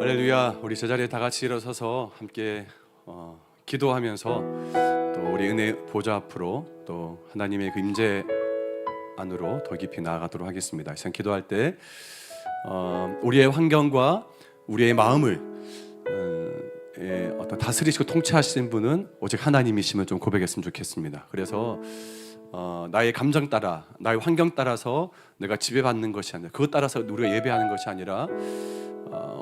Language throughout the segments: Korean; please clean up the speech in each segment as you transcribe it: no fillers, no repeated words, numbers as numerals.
할렐루야. 우리 제자리에 다 같이 일어서서 함께 기도하면서 또 우리 은혜 보좌 앞으로 또 하나님의 그 임재 안으로 더 깊이 나아가도록 하겠습니다. 이 시간 기도할 때 우리의 환경과 우리의 마음을 어떤 다스리시고 통치하시는 분은 오직 하나님이심을 좀 고백했으면 좋겠습니다. 그래서 나의 감정 따라, 나의 환경 따라서 내가 지배받는 것이 아니라, 그것 따라서 우리가 예배하는 것이 아니라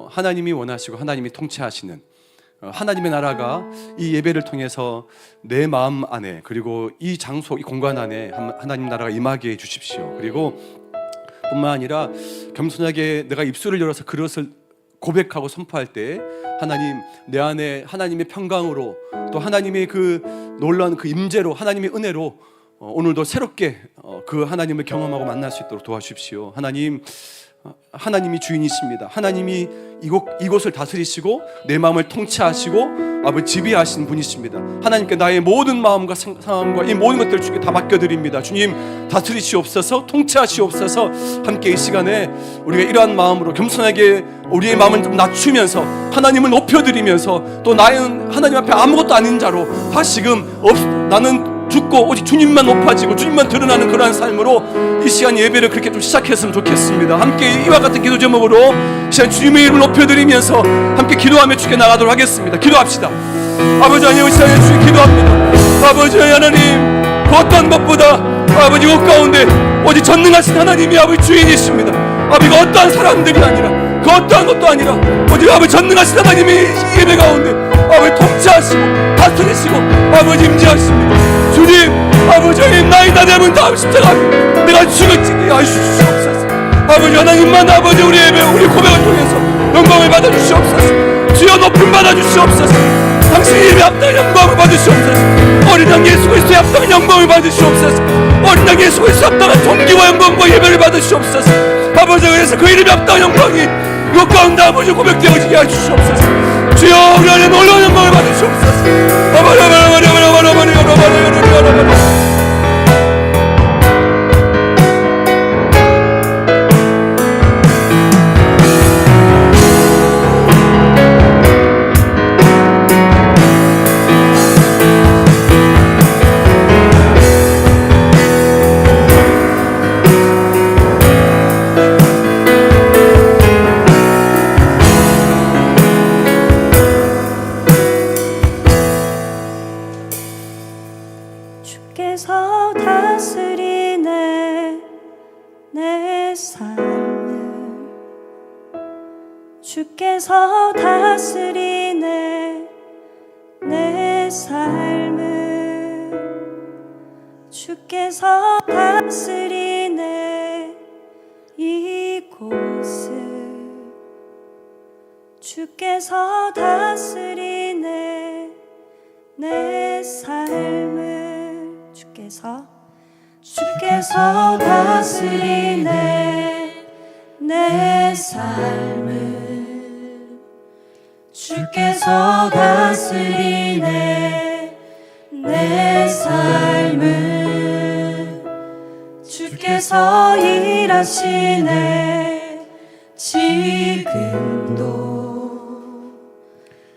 하나님이 원하시고 하나님이 통치하시는 하나님의 나라가 이 예배를 통해서 내 마음 안에, 그리고 이 장소, 이 공간 안에 하나님 나라가 임하게 해 주십시오. 그리고 뿐만 아니라 겸손하게 내가 입술을 열어서 그것을 고백하고 선포할 때 하나님, 내 안에 하나님의 평강으로, 또 하나님의 그 놀라운 그 임재로, 하나님의 은혜로 오늘도 새롭게 그 하나님을 경험하고 만날 수 있도록 도와주십시오. 하나님이 주인이십니다. 하나님이 이곳을 다스리시고 내 마음을 통치하시고 아버지 지배하시는 분이십니다. 하나님께 나의 모든 마음과 상황과 이 모든 것들을 주께 다 맡겨드립니다. 주님 다스리시옵소서, 통치하시옵소서. 함께 이 시간에 우리가 이러한 마음으로 겸손하게 우리의 마음을 좀 낮추면서 하나님을 높여드리면서, 또 나는 하나님 앞에 아무것도 아닌 자로 다시금 나는 죽고 오직 주님만 높아지고 주님만 드러나는 그러한 삶으로 이 시간 예배를 그렇게 좀 시작했으면 좋겠습니다. 함께 이와 같은 기도 제목으로 시간 주님의 이름을 높여드리면서 함께 기도하며 주께 나가도록 하겠습니다. 기도합시다. 아버지 하나님, 이 시간에 주께 기도합니다. 아버지 하나님, 그 어떤 것보다 아버지 그 가운데 오직 전능하신 하나님이 아버지 주인이십니다. 아버지가 어떠한 사람들이 아니라, 그 어떠한 것도 아니라 오직 아버지 전능하신 하나님이 예배 가운데 아버지 통치하시고 다스리시고 아버지 임재하십니다. 주님, 아버지 나이 다 되면 다음 십자가 내가 죽었지 하시옵소서. 아버지 하나님만 아버지 우리 예배, 우리 고백을 통해서 영광을 받아주시옵소서. 주여 높임 받아주시옵소서. 당신 예배 합당한 영광을 받으시옵소서. 어린 양 예수 그리스도의 합당한 영광을 받으시옵소서. 어린 양 예수 그리스도의 합당한 존귀와 영광과 예배를 받으시옵소서. 아버지, 그래서 그 이름의 합당한 영광이 이곳 가운데 아버지 고백되어지게 해주시옵소서. 주여 우리 안에 놀라운 영광을 받으시옵소서. 주께서 다스리네 내 삶을, 주께서 다스리네 내 삶을, 주께서 다스리네 이곳을, 주께서 다스리네 내 삶을, 주께서 다스리네 내 삶을, 주께서 다스리네 내 삶을, 주께서 일하시네 지금도,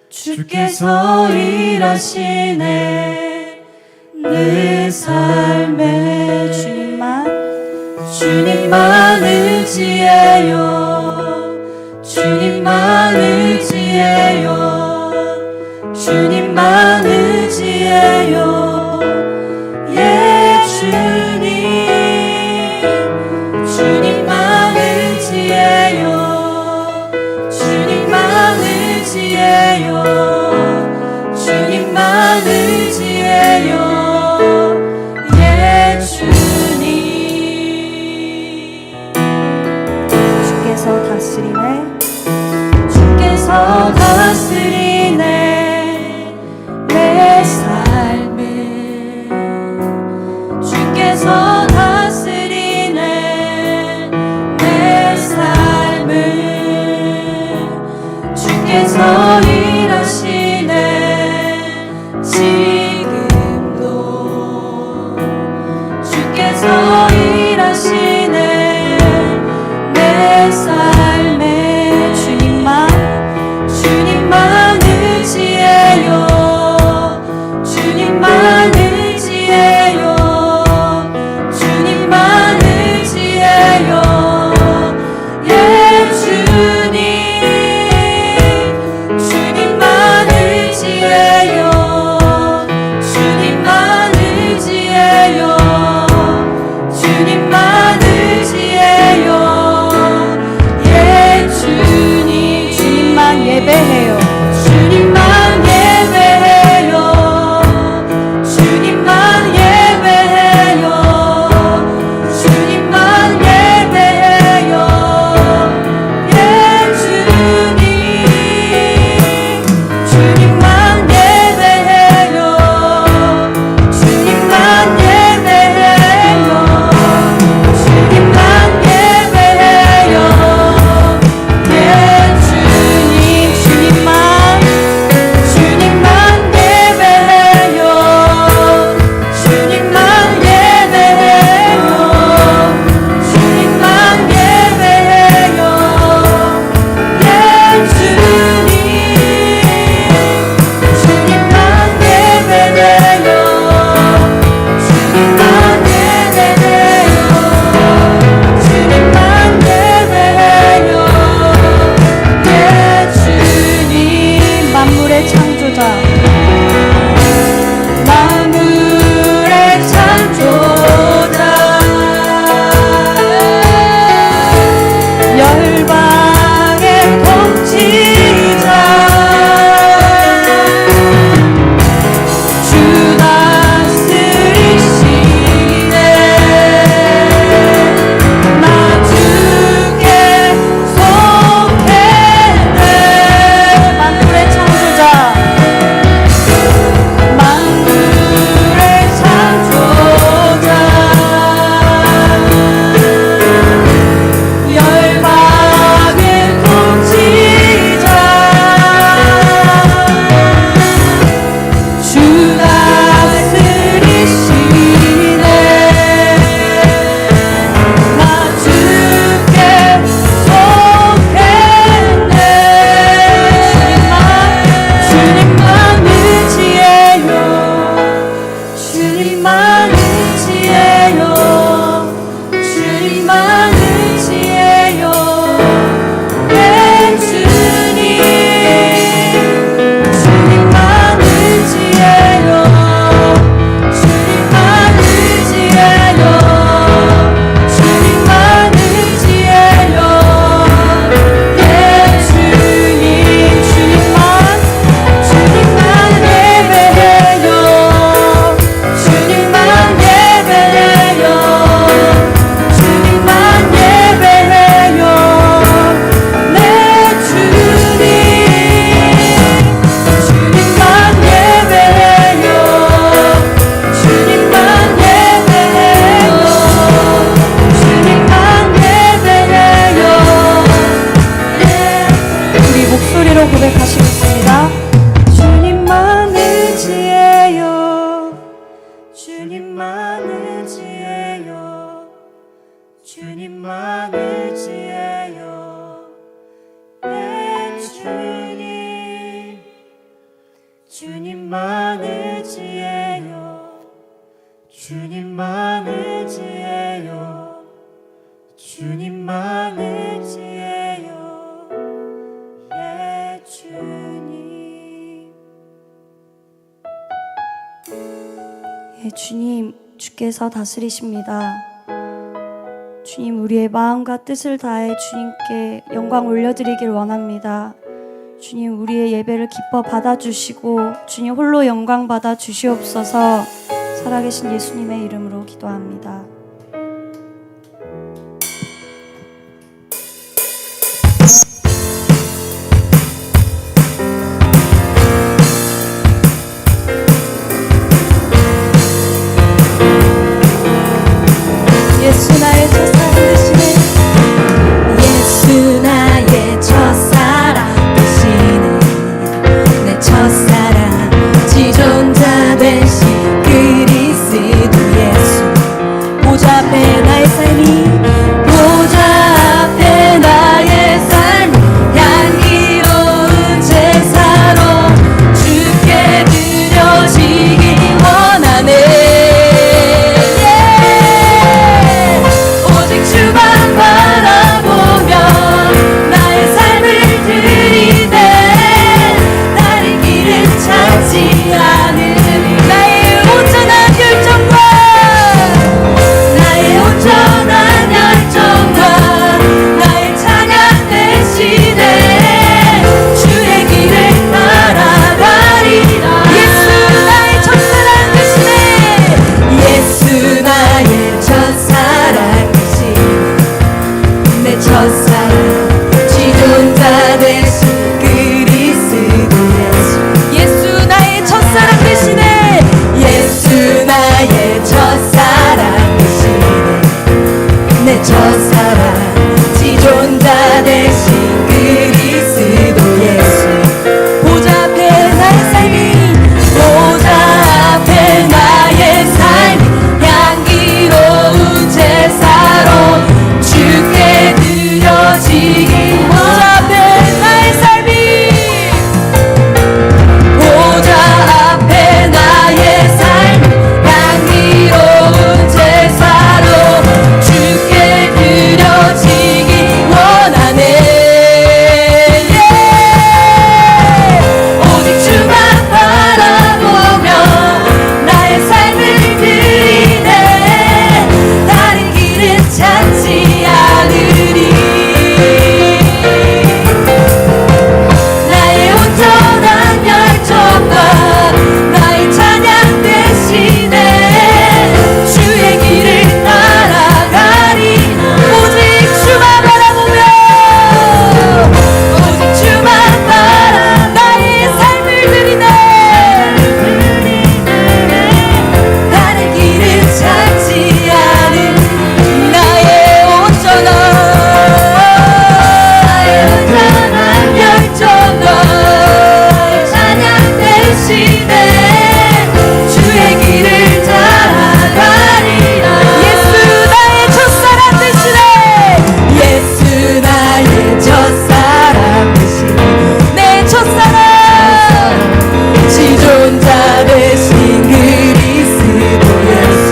주께서 일하시네 내 삶에. 주님만 의지해요. 주님만 의지해요. 주님만 의지해요. 예 주님, 주님만 의지해요. 주님만 의지해요. 주님만 의지해요. 주께서 다스리네 내 삶을, 주께서 다스리네 내 삶을, 주께서 일하시네 주님만을 지혜요 주님만을 지혜요 주님만을 지혜요 예 주님 예 주님 주께서 다스리십니다. 주님 우리의 마음과 뜻을 다해 주님께 영광 올려드리길 원합니다. 주님 우리의 예배를 기뻐 받아주시고 주님 홀로 영광 받아 주시옵소서. 살아계신 예수님의 이름으로 기도합니다. 예수 나의 첫사랑 되시네 예수 나의 첫사랑 되시네 내 첫사랑 지존자 되신 그리스도 예수 보좌 앞에 나의 삶이 보좌 앞에 나의 삶 향기로운 제사로 주께 드려지기 원하네 주만 바라보며 나의 삶을 드리되 다른 길을 찾지 않으리 나의 온전한 열정과 나의 온전한 열정과 나의 찬양 대신에 주의 길을 따라가리라 예수 나의 첫사랑 되시네 예수 나의 첫사랑 내 첫사랑 지존자 되신 그리스도 예수 예수 나의 첫사랑 되시네 예수 나의 첫사랑 되시네 내 첫사랑 지존자 되신 그리스도 예수 보좌 앞에 나의 삶이 보좌 앞에 나의 삶이 향기로운 제사로 주께 드려지기 보좌 앞에 나의 삶이 보좌 앞에 나의 삶 향기로운 제사로 주께 드려지기 원하네 오직 주만 바라보며 나의 삶을 드리네 다른 길은 찾지 않으리 나의 온전한 열정과 나의 찬양 대신에 주의 길을 따라가리 오직 주만 바라보며 오직 주만 바라 나의 삶을 드리네 다른 길을 찾지 않은 나의 온전한 열정과 찬양 대신에 주의 길을 따라가리라 예수 나의 첫사랑 되시네 예수 나의 첫사랑 되시네 내 첫사랑 지존자 되신 그리스도 예수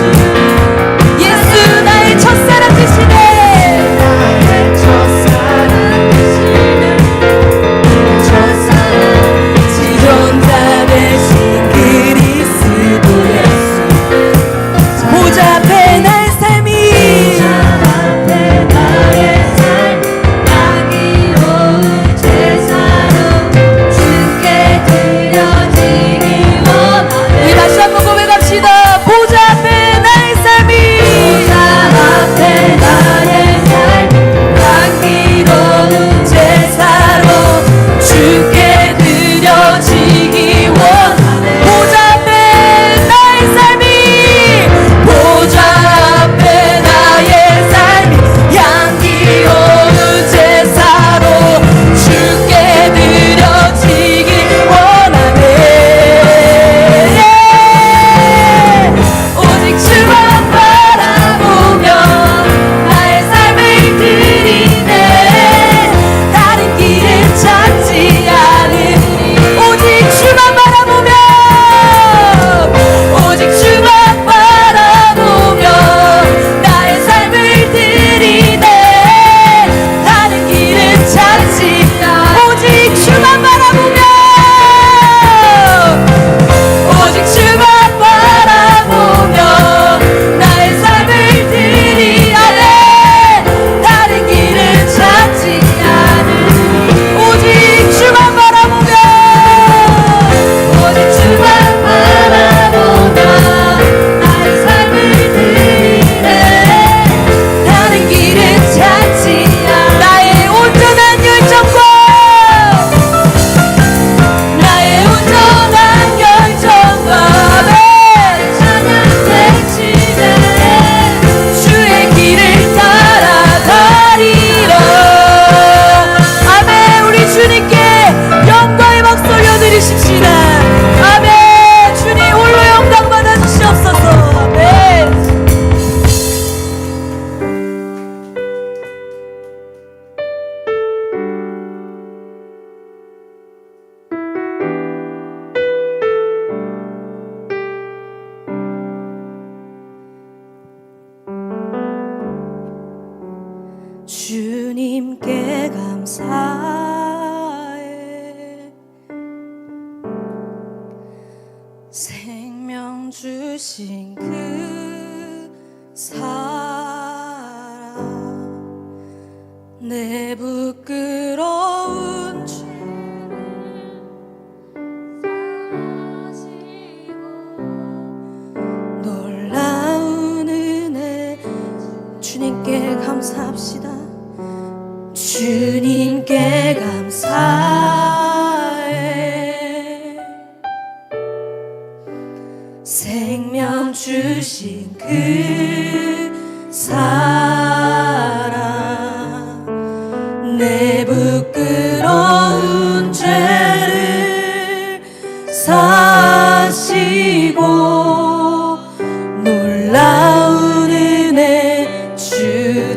예수 나의 첫사랑 되시네 나의 첫사랑 되시네 첫사랑 지존자 되신 그리스도 예수 보좌 앞에 나의 삶이 보좌 앞에 나의 삶 향기로운 제사로 주께 드려지기 원하네 생명 주신 그 사랑 내 부끄러운 죄를 사시고 놀라운 은혜 주님께 감사합시다. 주님께 감사해. 생명 주신 그 사랑 내 부끄러운 죄를 사시고 놀라운 은혜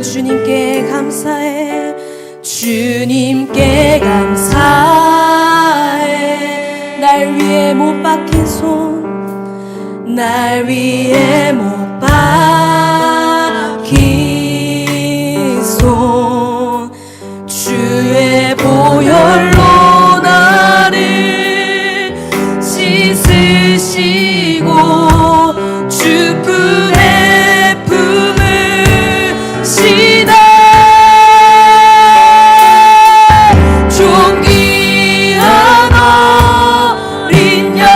주님께 감사해. 주님께 감사해. 날 위해 못 박힌 손 날 위해 못 박힌 손 주의 보혈로 나를 씻으시고 주품에 품으시네. 존귀한 어린 양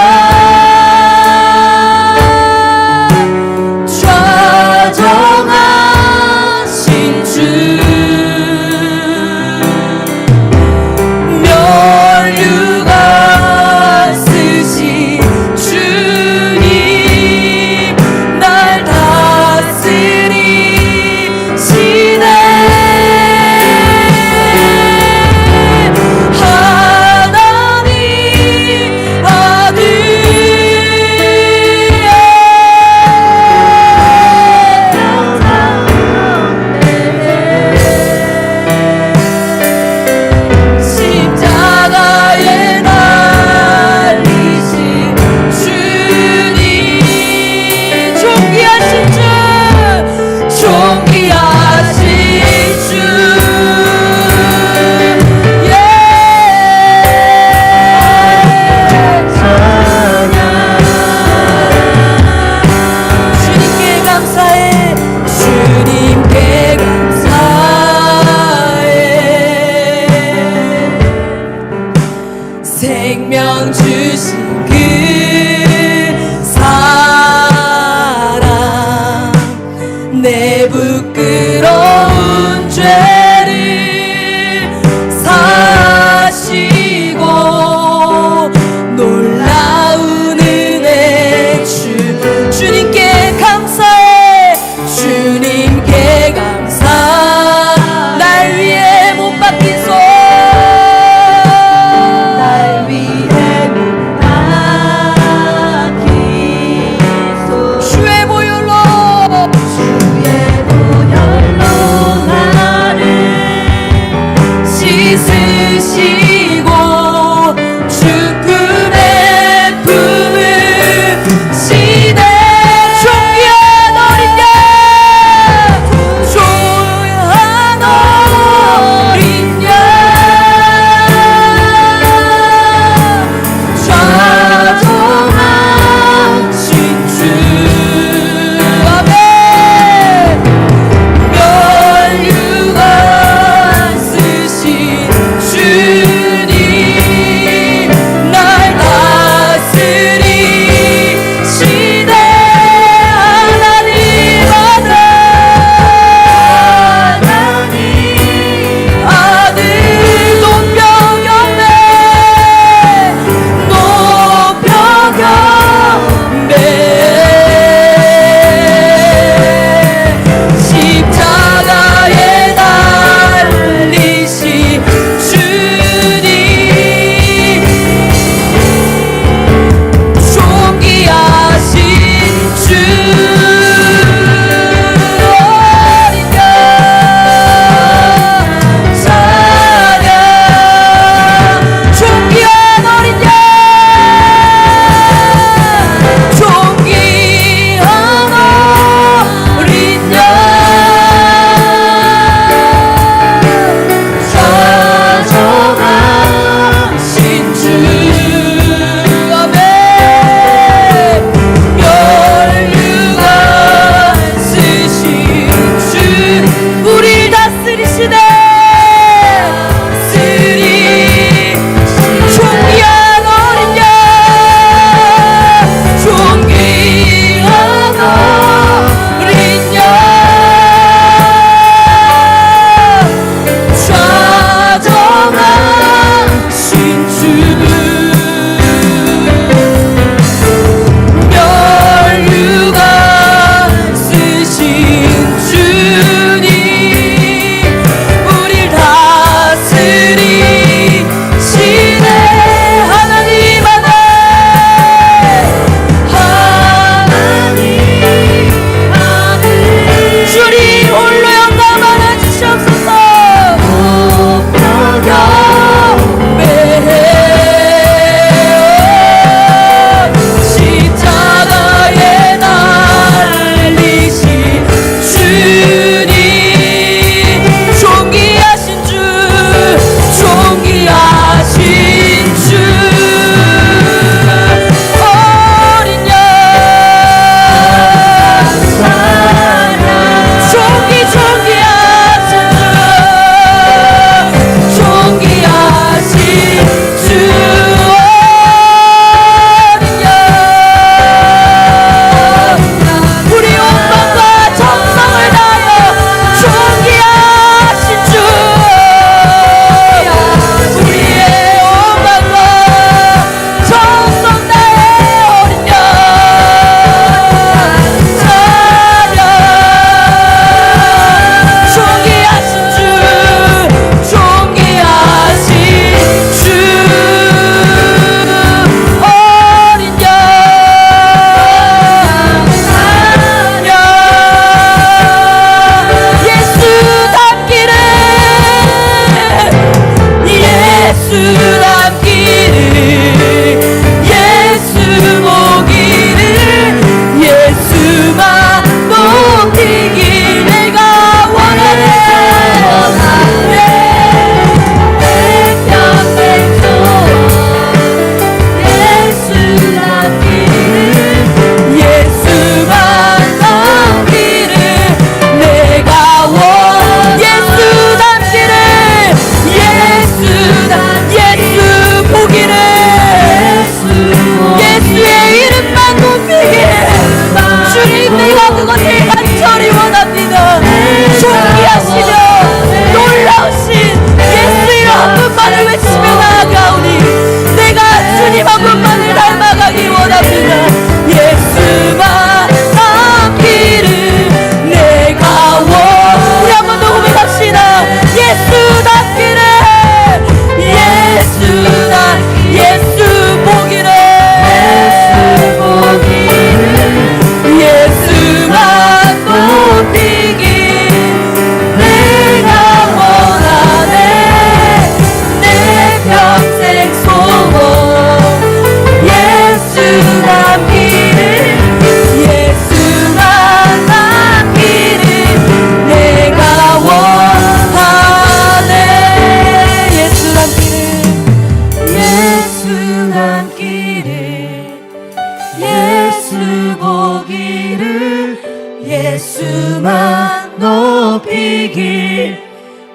예수 보기를 예수만 높이길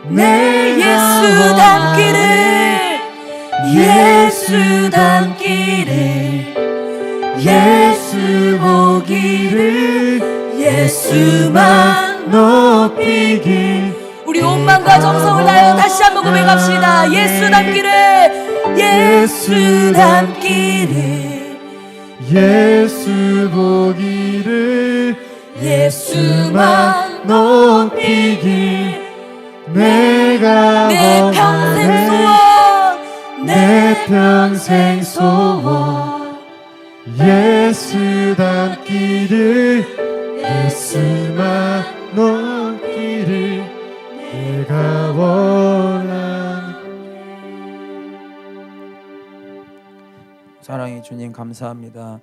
내 예수 닮기를 예수 닮기를 예수 보기를 예수만 높이길 우리 온 마음과 정성을 다하여 다시 한번 고백합시다. 예수 닮기를 예수 닮기를 예수 보기를 예수만 높이길 내가 내 평생 소원 내 평생 소원 예수 닮기를 예수만 높이를 내가 원하는 사랑의 주님 감사합니다.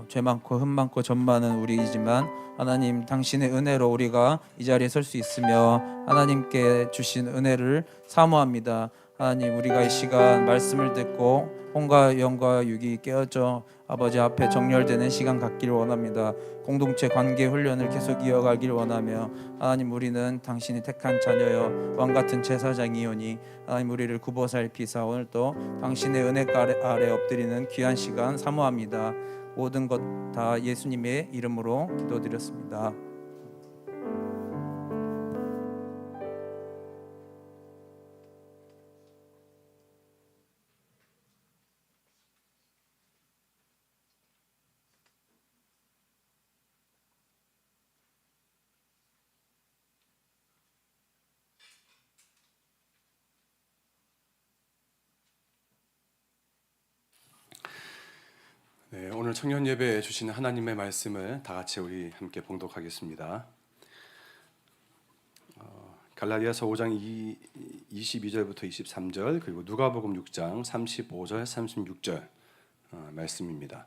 죄 많고 흠 많고 점 많은 우리이지만 하나님 당신의 은혜로 우리가 이 자리에 설 수 있으며 하나님께 주신 은혜를 사모합니다. 하나님 우리가 이 시간 말씀을 듣고 혼과 영과 육이 깨어져 아버지 앞에 정렬되는 시간 갖기를 원합니다. 공동체 관계 훈련을 계속 이어가길 원하며 하나님 우리는 당신이 택한 자녀여 왕같은 제사장이오니 하나님 우리를 굽어 살피사 오늘도 당신의 은혜 아래 엎드리는 귀한 시간 사모합니다. 모든 것 다 예수님의 이름으로 기도드렸습니다. 네, 오늘 청년 예배에 주시는 하나님의 말씀을 다 같이 우리 함께 봉독하겠습니다. 갈라디아서 5장 22절부터 23절 그리고 누가복음 6장 35절 36절 말씀입니다.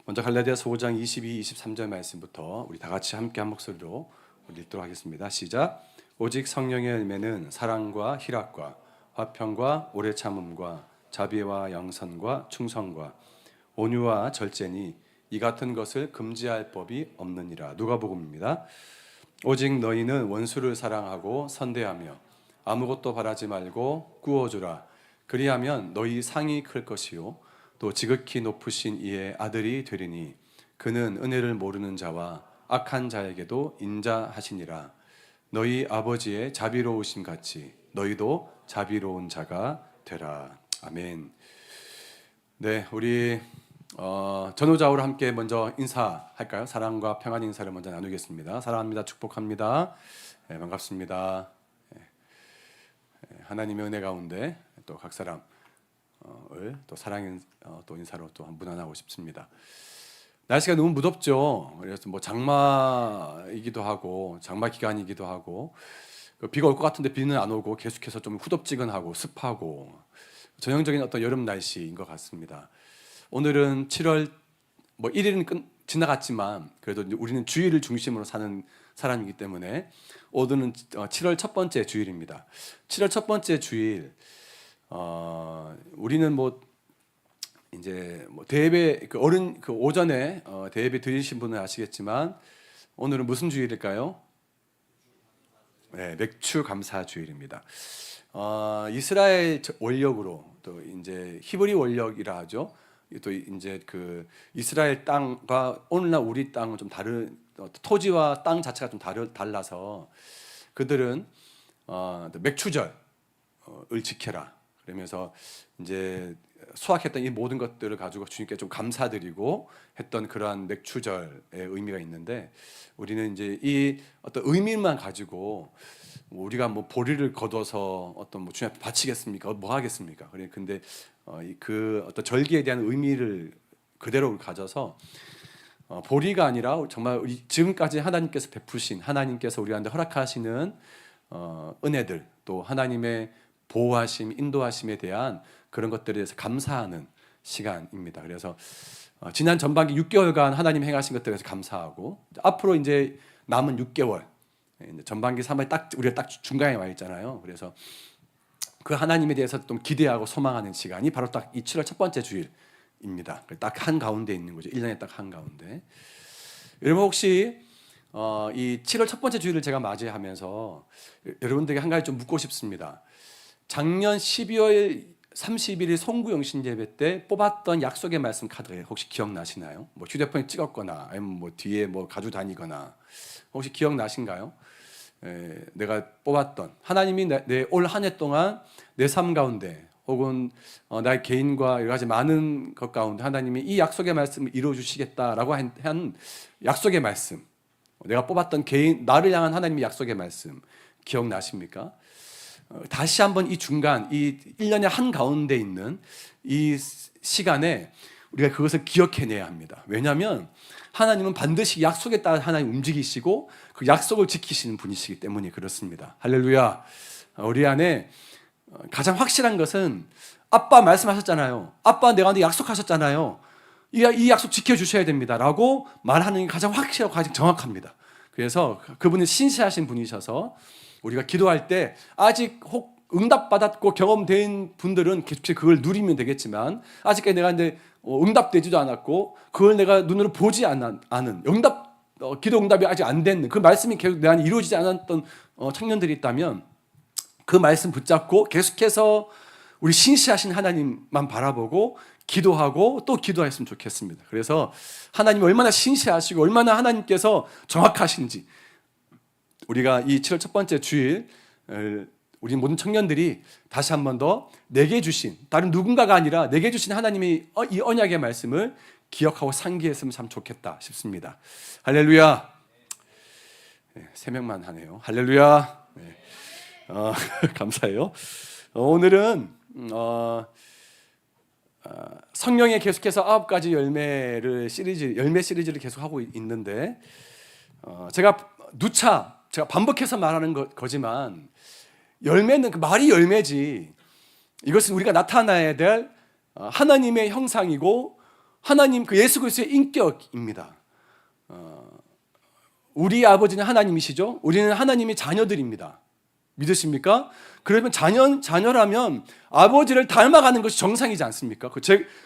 먼저 갈라디아서 5장 22, 23절 말씀부터 우리 다 같이 함께 한 목소리로 읽도록 하겠습니다. 시작. 오직 성령의 열매는 사랑과 희락과 화평과 오래 참음과 자비와 양선과 충성과 온유와 절제니 이 같은 것을 금지할 법이 없느니라. 누가복음입니다. 오직 너희는 원수를 사랑하고 선대하며 아무것도 바라지 말고 꾸어주라. 그리하면 너희 상이 클 것이요 또 지극히 높으신 이의 아들이 되리니 그는 은혜를 모르는 자와 악한 자에게도 인자하시니라. 너희 아버지의 자비로우심 같이 너희도 자비로운 자가 되라. 아멘. 네, 우리 전후좌우로 함께 먼저 인사할까요? 사랑과 평안 인사를 먼저 나누겠습니다. 사랑합니다. 축복합니다. 네, 반갑습니다. 네, 하나님의 은혜 가운데 또 각 사람을 또 사랑의 또 인사로 또 문안하고 싶습니다. 날씨가 너무 무덥죠. 그래서 뭐 장마이기도 하고 장마 기간이기도 하고 비가 올 것 같은데 비는 안 오고 계속해서 좀 후덥지근하고 습하고 전형적인 어떤 여름 날씨인 것 같습니다. 오늘은 7월 1일은 지나갔지만 그래도 우리는 주일을 중심으로 사는 사람이기 때문에 오늘은 7월 첫 번째 주일입니다. 7월 첫 번째 주일 우리는 이제 대예배 오전에 대예배 드리신 분은 아시겠지만 오늘은 무슨 주일일까요? 네, 맥주 감사 주일입니다. 이스라엘 원력으로 또 이제 히브리 원력이라 하죠. 또 이제 그 이스라엘 땅과 오늘날 우리 땅은 좀 다른 토지와 땅 자체가 좀 달라서 그들은 맥추절을 지켜라. 그러면서 이제 수확했던 이 모든 것들을 가지고 주님께 좀 감사드리고 했던 그러한 맥추절의 의미가 있는데 우리는 이제 이 어떤 의미만 가지고 우리가 보리를 거둬서 어떤 주님 앞에 바치겠습니까? 뭐 하겠습니까? 근데 그 어떤 절기에 대한 의미를 그대로 가져서 보리가 아니라 정말 지금까지 하나님께서 베푸신 하나님께서 우리한테 허락하시는 은혜들 또 하나님의 보호하심, 인도하심에 대한 그런 것들에 대해서 감사하는 시간입니다. 그래서 지난 전반기 6개월간 하나님 행하신 것들에 대해서 감사하고 앞으로 이제 남은 6개월 전반기 3월 우리가 딱 중간에 와 있잖아요. 그래서 그 하나님에 대해서 좀 기대하고 소망하는 시간이 바로 딱 이 7월 첫 번째 주일 입니다. 딱 한가운데 있는 거죠. 1년에 딱 한가운데. 여러분 혹시 이 7월 첫 번째 주일을 제가 맞이하면서 여러분들에게 한 가지 좀 묻고 싶습니다. 작년 12월 31일 송구영신 예배 때 뽑았던 약속의 말씀 카드 혹시 기억나시나요? 뭐 휴대폰에 찍었거나 아니면 뭐 뒤에 뭐 가지고 다니거나 혹시 기억나신가요? 내가 뽑았던 하나님이 내 올 한 해 동안 내 삶 가운데 혹은 나의 개인과 여러 가지 많은 것 가운데 하나님이 이 약속의 말씀을 이루어 주시겠다라고 한 약속의 말씀, 내가 뽑았던 개인 나를 향한 하나님의 약속의 말씀 기억나십니까? 다시 한번 이 중간 이 1년의 한가운데 있는 이 시간에 우리가 그것을 기억해내야 합니다. 왜냐하면 하나님은 반드시 약속에 따라 하나님 움직이시고 그 약속을 지키시는 분이시기 때문에 그렇습니다. 할렐루야. 우리 안에 가장 확실한 것은 아빠 말씀하셨잖아요. 아빠 내가 약속하셨잖아요. 이 약속 지켜주셔야 됩니다 라고 말하는 게 가장 확실하고 가장 정확합니다. 그래서 그분은 신실하신 분이셔서 우리가 기도할 때 아직 혹 응답받았고 경험된 분들은 계속 그걸 누리면 되겠지만 아직까지 내가 응답되지도 않았고 그걸 내가 눈으로 보지 않은 기도 응답이 아직 안 됐는 그 말씀이 계속 내 안에 이루어지지 않았던 청년들이 있다면 그 말씀 붙잡고 계속해서 우리 신실하신 하나님만 바라보고 기도하고 또 기도했으면 좋겠습니다. 그래서 하나님이 얼마나 신실하시고 얼마나 하나님께서 정확하신지 우리가 이 7월 첫 번째 주일 우리 모든 청년들이 다시 한 번 더 내게 주신 다른 누군가가 아니라 내게 주신 하나님의 이 언약의 말씀을 기억하고 상기했으면 참 좋겠다 싶습니다. 할렐루야. 네, 3명만 하네요. 할렐루야. 네. 감사해요. 오늘은 성령에 계속해서 9가지 열매 시리즈를 계속하고 있는데 제가 반복해서 말하는 거지만 열매는 그 말이 열매지 이것은 우리가 나타나야 될 하나님의 형상이고 하나님 그 예수 그리스도의 인격입니다. 우리 아버지는 하나님이시죠. 우리는 하나님의 자녀들입니다. 믿으십니까? 그러면 자녀라면 아버지를 닮아가는 것이 정상이지 않습니까?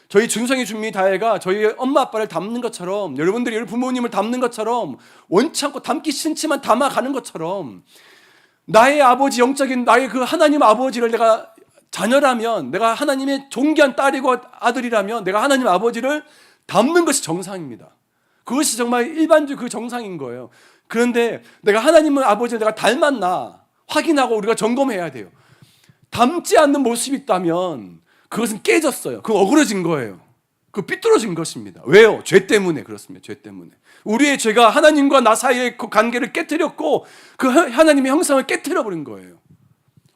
저희 준성이 준미 다혜가 저희 엄마 아빠를 닮는 것처럼 여러분들이 여러분 부모님을 닮는 것처럼 원치 않고 닮기 싫지만 닮아가는 것처럼 나의 아버지 영적인 나의 그 하나님 아버지를 내가 자녀라면 내가 하나님의 존귀한 딸이고 아들이라면 내가 하나님 아버지를 닮는 것이 정상입니다. 그것이 정말 일반적인 그 정상인 거예요. 그런데 내가 하나님의 아버지를 내가 닮았나 확인하고 우리가 점검해야 돼요. 닮지 않는 모습이 있다면 그것은 깨졌어요. 그건 어그러진 거예요. 그 삐뚤어진 것입니다. 왜요? 죄 때문에 그렇습니다. 죄 때문에. 우리의 죄가 하나님과 나 사이의 그 관계를 깨뜨렸고 그 하나님의 형상을 깨뜨려버린 거예요.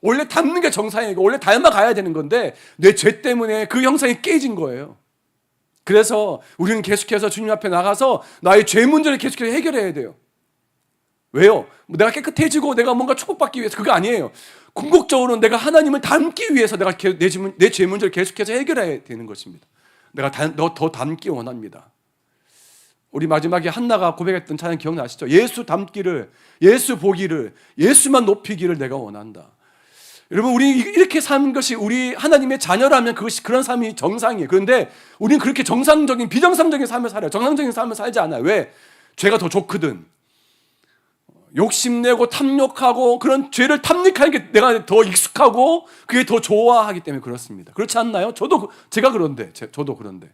원래 닮는 게 정상이고 원래 닮아가야 되는 건데 내 죄 때문에 그 형상이 깨진 거예요. 그래서 우리는 계속해서 주님 앞에 나가서 나의 죄 문제를 계속해서 해결해야 돼요. 왜요? 내가 깨끗해지고 내가 뭔가 축복받기 위해서 그거 아니에요. 궁극적으로 내가 하나님을 닮기 위해서 내가 내 죄 문제를 계속해서 해결해야 되는 것입니다. 내가 너 더 닮기 원합니다. 우리 마지막에 한나가 고백했던 찬양 기억나시죠? 예수 닮기를, 예수 보기를, 예수만 높이기를 내가 원한다. 여러분 우리 이렇게 사는 것이 우리 하나님의 자녀라면 그것이 그런 삶이 정상이에요. 그런데 우리는 그렇게 정상적인 비정상적인 삶을 살아요. 정상적인 삶을 살지 않아요. 왜? 죄가 더 좋거든. 욕심내고 탐욕하고 그런 죄를 탐닉하는 게 내가 더 익숙하고 그게 더 좋아하기 때문에 그렇습니다. 그렇지 않나요? 제가 그런데 저도 그런데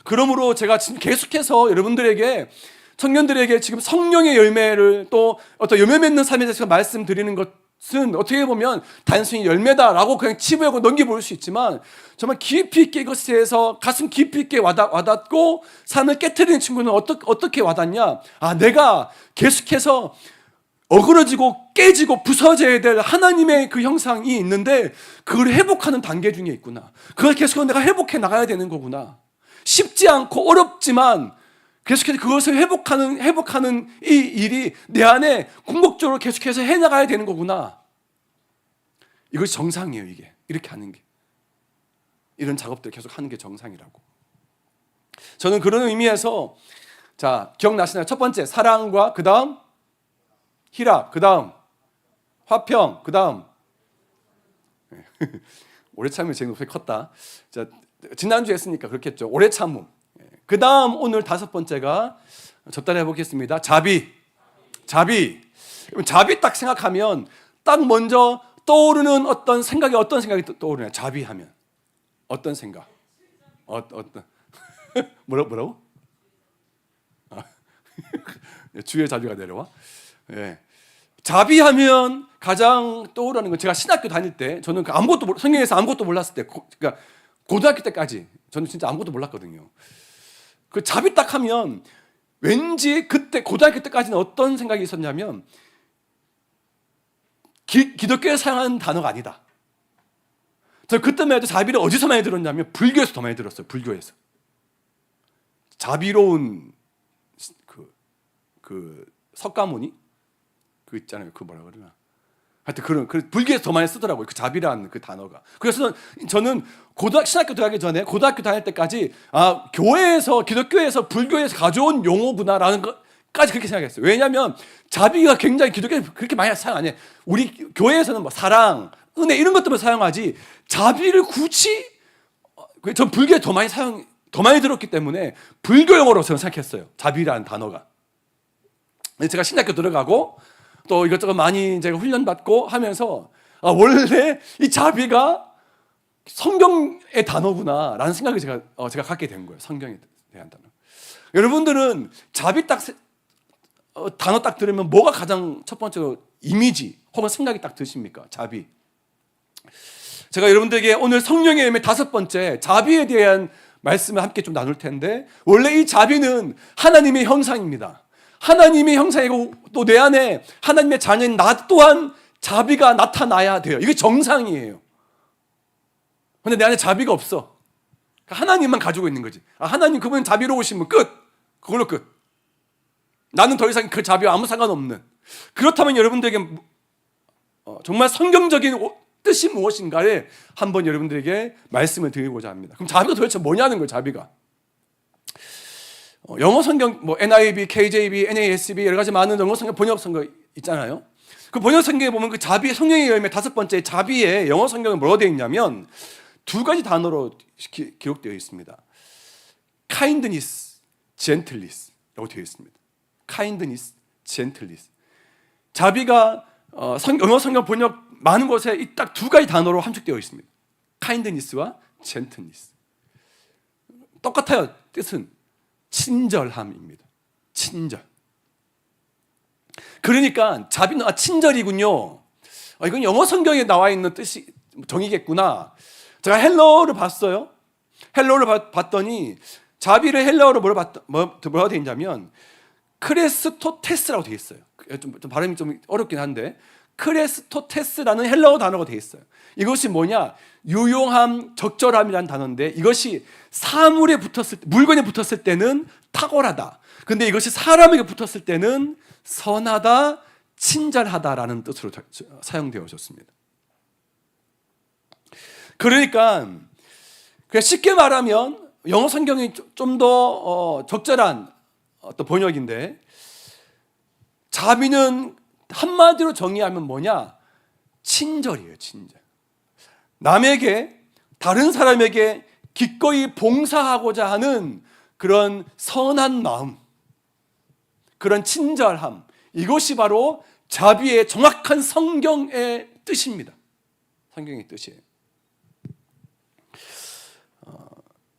그러므로 제가 지금 계속해서 여러분들에게 청년들에게 지금 성령의 열매를 또 어떤 열매 맺는 삶에 대해서 말씀드리는 것은 어떻게 보면 단순히 열매다라고 그냥 치부하고 넘겨볼 수 있지만 정말 깊이 있게 이것에 대해서 가슴 깊이 있게 와닿고 삶을 깨트리는 친구는 어떻게 와닿냐? 내가 계속해서 어그러지고 깨지고 부서져야 될 하나님의 그 형상이 있는데 그걸 회복하는 단계 중에 있구나. 그걸 계속 내가 회복해 나가야 되는 거구나. 쉽지 않고 어렵지만 계속해서 그것을 회복하는 이 일이 내 안에 궁극적으로 계속해서 해나가야 되는 거구나. 이것이 정상이에요. 이게 이렇게 하는 게 이런 작업들 계속 하는 게 정상이라고. 저는 그런 의미에서 자 기억나시나요? 첫 번째 사랑과 그 다음 희락, 그 다음 화평, 그 다음 오래 참으면 제 목소리 컸다. 자 지난주에 했으니까 그렇겠죠. 오래 참음. 그 다음 오늘 5번째가 접단해 보겠습니다. 자비. 자비 딱 생각하면 딱 먼저 떠오르는 어떤 생각이 떠오르냐. 자비하면 어떤 생각? 어떤 뭐라고? 주의 자비가 내려와. 예. 자비하면 가장 떠오르는 건 제가 신학교 다닐 때 저는 성경에서 아무것도 몰랐을 때, 그러니까 고등학교 때까지 저는 진짜 아무것도 몰랐거든요. 그 자비 딱 하면 왠지 그때 고등학교 때까지는 어떤 생각이 있었냐면 기독교에서 사용하는 단어가 아니다. 저 그때만 해도 자비를 어디서 많이 들었냐면 불교에서 더 많이 들었어요. 불교에서. 자비로운 그 석가모니 그 있잖아요. 그 뭐라 그러나. 하여튼 그런 불교에서 더 많이 쓰더라고요. 그 자비라는 그 단어가. 그래서 저는 신학교 들어가기 전에 고등학교 다닐 때까지 교회에서 기독교에서 불교에서 가져온 용어구나라는 것까지 그렇게 생각했어요. 왜냐하면 자비가 굉장히 기독교에서 그렇게 많이 사용 안 해. 우리 교회에서는 뭐 사랑, 은혜 이런 것들만 사용하지 자비를 굳이 전 불교에 더 많이 들었기 때문에 불교 용어로 저는 생각했어요. 자비라는 단어가. 제가 신학교 들어가고 또 이것저것 많이 제가 훈련받고 하면서 원래 이 자비가 성경의 단어구나라는 생각을 제가 갖게 된 거예요. 성경에 대한 단어. 여러분들은 자비 단어 딱 들으면 뭐가 가장 첫 번째로 이미지 혹은 생각이 딱 드십니까? 자비. 제가 여러분들에게 오늘 성령의 열매 5번째 자비에 대한 말씀을 함께 좀 나눌 텐데, 원래 이 자비는 하나님의 형상입니다. 하나님의 형상이고 또 내 안에 하나님의 자녀인 나 또한 자비가 나타나야 돼요. 이게 정상이에요. 근데 내 안에 자비가 없어. 하나님만 가지고 있는 거지. 하나님 그분 자비로우시면 끝. 그걸로 끝. 나는 더 이상 그 자비와 아무 상관없는. 그렇다면 여러분들에게 정말 성경적인 뜻이 무엇인가에 한번 여러분들에게 말씀을 드리고자 합니다. 그럼 자비가 도대체 뭐냐는 거예요. 자비가. 영어 성경 NIV, KJV, NASB 여러 가지 많은 영어 성경 번역 성경 있잖아요. 그 번역 성경에 보면 그 자비의 성령의 열매 5번째 자비의 영어 성경은 뭐로 되어 있냐면 2가지 단어로 기록되어 있습니다. kindness, gentleness라고 되어 있습니다. kindness, gentleness. 자비가 영어 성경 번역 많은 곳에 이 딱 2가지 단어로 함축되어 있습니다. kindness와 gentleness. 똑같아요. 뜻은 친절함입니다. 친절. 그러니까 자비는 친절이군요. 이건 영어 성경에 나와 있는 뜻이 정의겠구나. 제가 헬러어를 봤어요. 헬러어를 봤더니 자비를 헬러어로 뭐라고 되어 있냐면 크레스토테스라고 되어 있어요. 좀 발음이 좀 어렵긴 한데 크레스토테스라는 헬러어 단어가 되어 있어요. 이것이 뭐냐? 유용함, 적절함이라는 단어인데 이것이 물건에 붙었을 때는 탁월하다. 근데 이것이 사람에게 붙었을 때는 선하다, 친절하다라는 뜻으로 사용되어 졌습니다. 그러니까 쉽게 말하면 영어 성경이 좀 더 적절한 어떤 번역인데, 자비는 한마디로 정의하면 뭐냐? 친절이에요. 친절. 남에게, 다른 사람에게 기꺼이 봉사하고자 하는 그런 선한 마음, 그런 친절함, 이것이 바로 자비의 정확한 성경의 뜻입니다. 성경의 뜻이에요.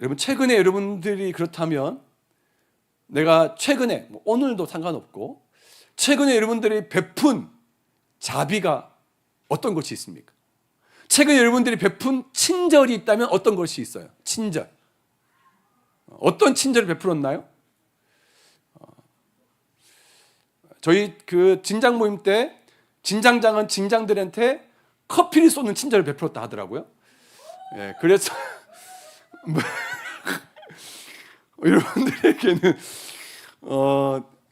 여러분, 최근에 여러분들이 그렇다면 내가 최근에 오늘도 상관없고 최근에 여러분들이 베푼 자비가 어떤 것이 있습니까? 최근에 여러분들이 베푼 친절이 있다면 어떤 것이 있어요? 친절. 어떤 친절을 베풀었나요? 저희 그 진장 모임 때 진장장은 진장들한테 커피를 쏘는 친절을 베풀었다 하더라고요. 예, 그래서 여러분들에게는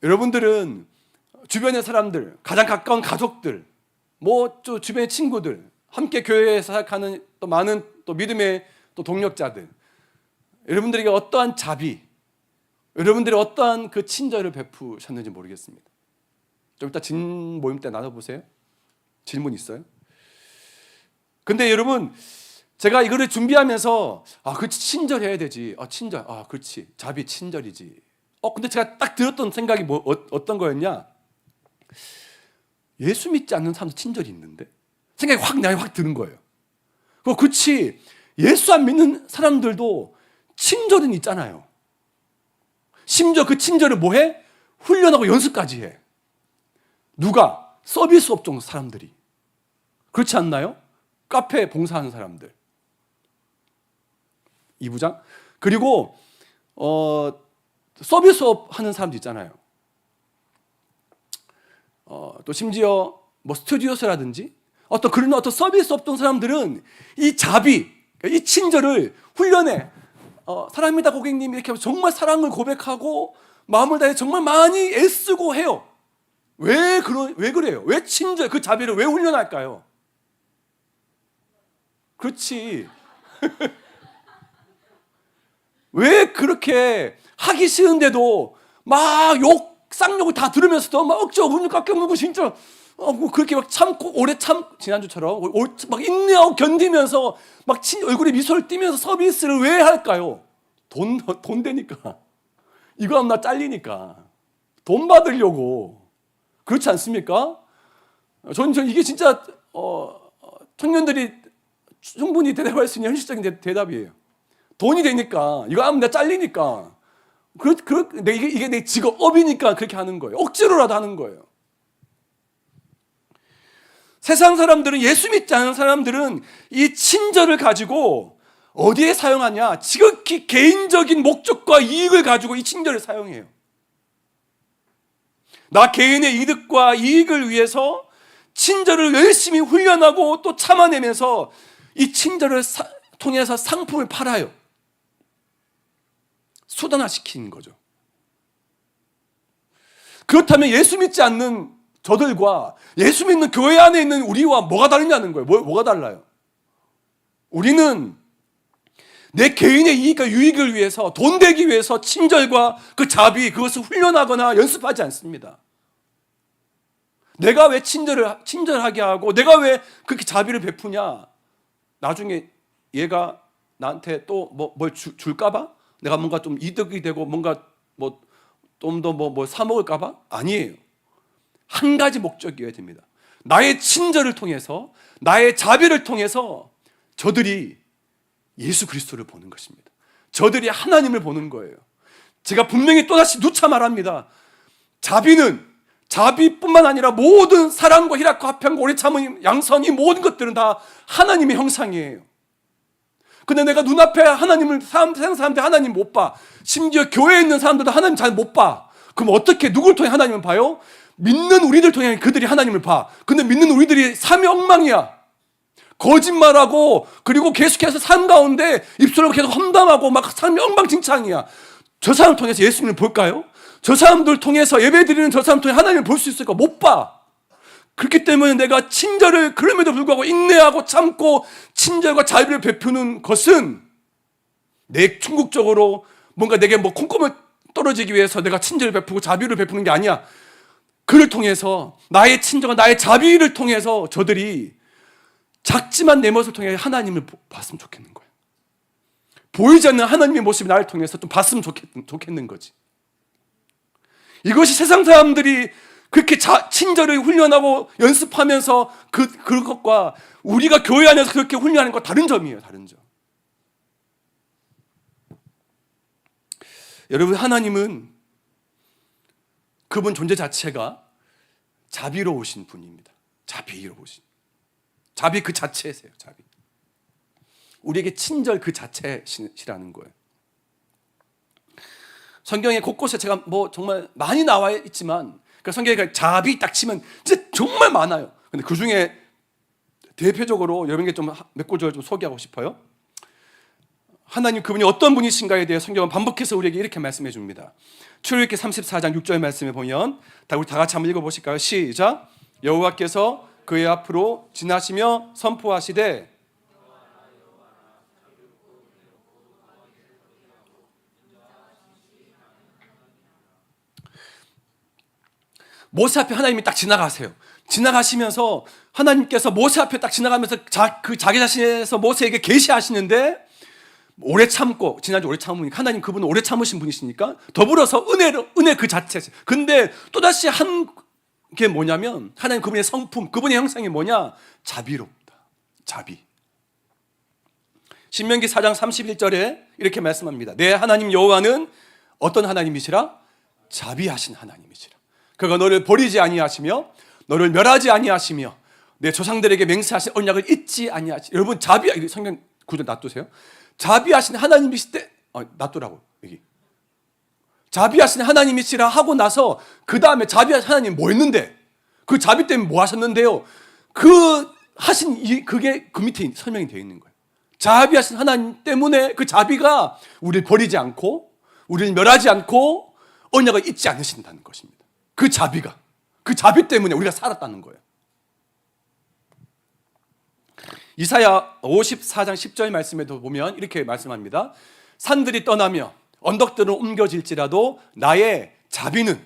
여러분들은 주변의 사람들, 가장 가까운 가족들, 또 주변의 친구들, 함께 교회에서 사역하는 또 많은 또 믿음의 또 동력자들, 여러분들에게 어떠한 자비, 여러분들이 어떠한 그 친절을 베푸셨는지 모르겠습니다. 좀 이따 모임 때 나눠보세요. 질문 있어요? 근데 여러분, 제가 이거를 준비하면서 그렇지, 친절해야 되지. 친절. 그렇지. 자비 친절이지. 근데 제가 딱 들었던 생각이 어떤 거였냐? 예수 믿지 않는 사람도 친절이 있는데? 생각이 확 드는 거예요. 그렇지. 예수 안 믿는 사람들도 친절은 있잖아요. 심지어 그 친절을 뭐해? 훈련하고 연습까지 해. 누가? 서비스 업종 사람들이. 그렇지 않나요? 카페 봉사하는 사람들. 이 부장. 그리고 서비스업 하는 사람도 있잖아요. 또 심지어 뭐 스튜디오스라든지 그런 서비스 업종 사람들은 이 자비, 이 친절을 훈련해. 사랑합니다 고객님 이렇게 하면 정말 사랑을 고백하고 마음을 다해 정말 많이 애쓰고 해요. 왜 그래요? 왜 친절, 그 자비를 왜 훈련할까요? 그렇지. 왜 그렇게 하기 싫은데도 막 쌍욕을 다 들으면서도 막 억지로 문을 깎여물고 진짜 그렇게 막 참고 오래 지난주처럼 막 인내하고 견디면서 막 얼굴에 미소를 띠면서 서비스를 왜 할까요? 돈 되니까. 이거 하면 나 잘리니까. 돈 받으려고. 그렇지 않습니까? 전 이게 진짜 청년들이 충분히 대답할 수 있는 현실적인 대답이에요. 돈이 되니까. 이거 하면 나 잘리니까. 이게 내 직업이니까 그렇게 하는 거예요. 억지로라도 하는 거예요. 세상 사람들은, 예수 믿지 않는 사람들은 이 친절을 가지고 어디에 사용하냐? 지극히 개인적인 목적과 이익을 가지고 이 친절을 사용해요. 나 개인의 이득과 이익을 위해서 친절을 열심히 훈련하고 또 참아내면서 이 친절을 통해서 상품을 팔아요. 수단화시키는 거죠. 그렇다면 예수 믿지 않는 저들과 예수 믿는 교회 안에 있는 우리와 뭐가 다르냐는 거예요. 뭐가 달라요? 우리는 내 개인의 이익과 유익을 위해서, 돈 되기 위해서 친절과 그 자비, 그것을 훈련하거나 연습하지 않습니다. 내가 왜 친절하게 하고 내가 왜 그렇게 자비를 베푸냐? 나중에 얘가 나한테 또 뭘 줄까봐? 내가 뭔가 좀 이득이 되고 뭔가 좀 더 사 먹을까봐? 아니에요. 한 가지 목적이어야 됩니다. 나의 친절을 통해서, 나의 자비를 통해서 저들이 예수 그리스도를 보는 것입니다. 저들이 하나님을 보는 거예요. 제가 분명히 또다시 누차 말합니다. 자비뿐만 아니라 모든 사랑과 희락과 화평과 오래 참음, 양선, 이 모든 것들은 다 하나님의 형상이에요. 근데 내가 눈앞에 하나님을, 세상 사람들 하나님 못 봐. 심지어 교회에 있는 사람들도 하나님 잘 못 봐. 그럼 어떻게, 누굴 통해 하나님을 봐요? 믿는 우리들 통해 그들이 하나님을 봐. 근데 믿는 우리들이 삶이 엉망이야. 거짓말하고, 그리고 계속해서 삶 가운데 입술로 계속 험담하고 막 삶이 엉망진창이야. 저 사람 통해서 예수님을 볼까요? 저 사람들 통해서 예배드리는 저 사람 통해 하나님을 볼 수 있을까? 못 봐. 그렇기 때문에 내가 친절을 그럼에도 불구하고 인내하고 참고 친절과 자비를 베푸는 것은 내 궁극적으로 뭔가 내게 콩고물 떨어지기 위해서 내가 친절을 베푸고 자비를 베푸는 게 아니야. 그를 통해서, 나의 친절과 나의 자비를 통해서 저들이 작지만 내 모습을 통해 하나님을 봤으면 좋겠는 거예요. 보이지 않는 하나님의 모습이 나를 통해서 좀 봤으면 좋겠는 거지. 이것이 세상 사람들이 그렇게 친절을 훈련하고 연습하면서 그것과 우리가 교회 안에서 그렇게 훈련하는 건 다른 점이에요. 다른 점. 여러분, 하나님은 그분 존재 자체가 자비로우신 분입니다. 자비로우신. 자비 그 자체세요. 자비. 우리에게 친절 그 자체시라는 거예요. 성경에 곳곳에 제가 정말 많이 나와 있지만, 그 성경에 자비 딱 치면 진짜 정말 많아요. 근데 그 중에 대표적으로 여러분께 좀 몇 구절 좀 소개하고 싶어요. 하나님 그분이 어떤 분이신가에 대해 성경은 반복해서 우리에게 이렇게 말씀해 줍니다. 출애굽기 34장 6절 말씀에 보면, 우리 다 같이 한번 읽어보실까요? 시작. 여호와께서 그의 앞으로 지나시며 선포하시되, 모세 앞에 하나님이 딱 지나가세요. 지나가시면서 하나님께서 모세 앞에 딱 지나가면서 자기 자신에서 모세에게 계시하시는데 오래 참고, 지난주 오래 참으니까 하나님 그분은 오래 참으신 분이시니까 더불어서 은혜 그 자체. 근데 또다시 한 게 뭐냐면 하나님 그분의 성품, 그분의 형상이 뭐냐? 자비롭다. 자비. 신명기 4장 31절에 이렇게 말씀합니다. 내 하나님 여호와는 어떤 하나님이시라? 자비하신 하나님이시라. 그가 너를 버리지 아니하시며 너를 멸하지 아니하시며 내 조상들에게 맹세하신 언약을 잊지 아니하시. 여러분 성경 구절 놔두세요. 자비하신 하나님이실 때 놔두라고 여기. 자비하신 하나님이시라 하고 나서 그 다음에 자비하신 하나님 뭐 했는데? 그 자비 때문에 뭐 하셨는데요? 그게 그 밑에 설명이 되어 있는 거예요. 자비하신 하나님 때문에 그 자비가 우리를 버리지 않고 우리를 멸하지 않고 언약을 잊지 않으신다는 것입니다. 그 자비가, 그 자비 때문에 우리가 살았다는 거예요. 이사야 54장 10절 말씀에도 보면 이렇게 말씀합니다. 산들이 떠나며 언덕들은 옮겨질지라도 나의 자비는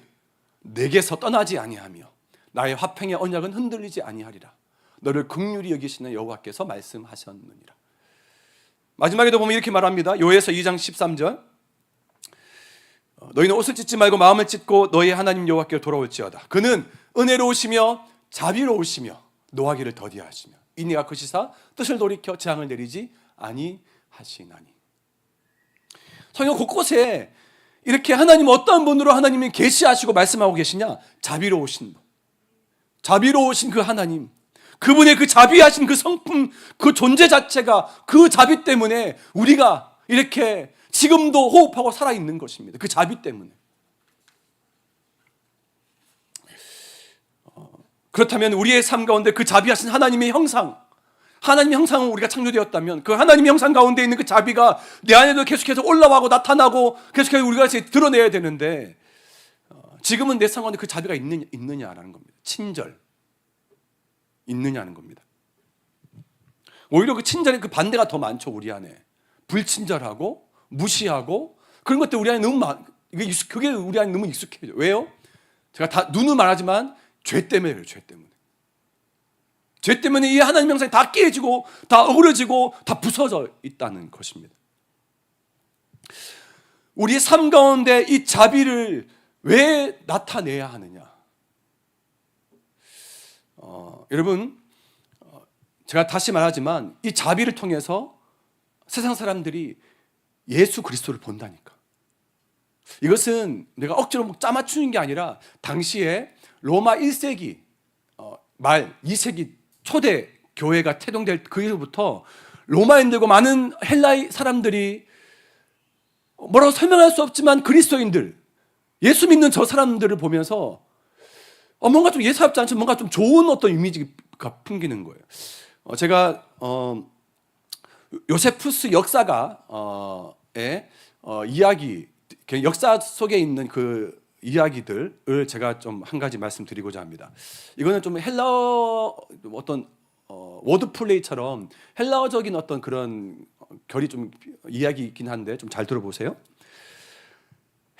내게서 떠나지 아니하며 나의 화평의 언약은 흔들리지 아니하리라. 너를 긍휼히 여기시는 여호와께서 말씀하셨느니라. 마지막에도 보면 이렇게 말합니다. 요에서 2장 13절. 너희는 옷을 찢지 말고 마음을 찢고 너희 하나님 여호와께로 돌아올지어다. 그는 은혜로우시며 자비로우시며 노하기를 더디하시며 이니가 그 시사 뜻을 돌이켜 재앙을 내리지 아니하시나니. 성경 곳곳에 이렇게 하나님 어떠한 분으로 하나님이 계시하시고 말씀하고 계시냐? 자비로우신 분, 자비로우신 그 하나님, 그분의 그 자비하신 그 성품, 그 존재 자체가 그 자비 때문에 우리가 이렇게 지금도 호흡하고 살아있는 것입니다. 그 자비 때문에. 그렇다면 우리의 삶 가운데 그 자비하신 하나님의 형상, 하나님의 형상은 우리가 창조되었다면 그 하나님의 형상 가운데 있는 그 자비가 내 안에도 계속해서 올라가고 나타나고 계속해서 우리가 드러내야 되는데 지금은 내 삶 가운데 그 자비가 있느냐라는 겁니다. 친절 있느냐는 겁니다. 오히려 그 친절의 그 반대가 더 많죠. 우리 안에 불친절하고 무시하고 그런 것들 우리 안에 너무 그게 우리 안에 너무 익숙해져. 왜요? 제가 다 눈은 말하지만 죄 때문에 그래요. 죄 때문에 이 하나님 형상이 다 깨지고 다 어그러지고 다 부서져 있다는 것입니다. 우리의 삶 가운데 이 자비를 왜 나타내야 하느냐? 여러분, 제가 다시 말하지만 이 자비를 통해서 세상 사람들이 예수 그리스도를 본다니까. 이것은 내가 억지로 짜맞추는 게 아니라 당시에 로마 1세기 말 2세기 초대 교회가 태동될 그 이후부터 로마인들과 많은 헬라이 사람들이 뭐라고 설명할 수 없지만 그리스도인들, 예수 믿는 저 사람들을 보면서 뭔가 좀 예사롭지 않지만 뭔가 좀 좋은 어떤 이미지가 풍기는 거예요. 제가 요세푸스 역사가의 이야기, 역사 속에 있는 그 이야기들을 제가 좀 한 가지 말씀드리고자 합니다. 이거는 좀 헬라어 어떤 워드 플레이처럼 헬라어적인 어떤 그런 결이 좀 이야기이긴 한데 좀 잘 들어보세요.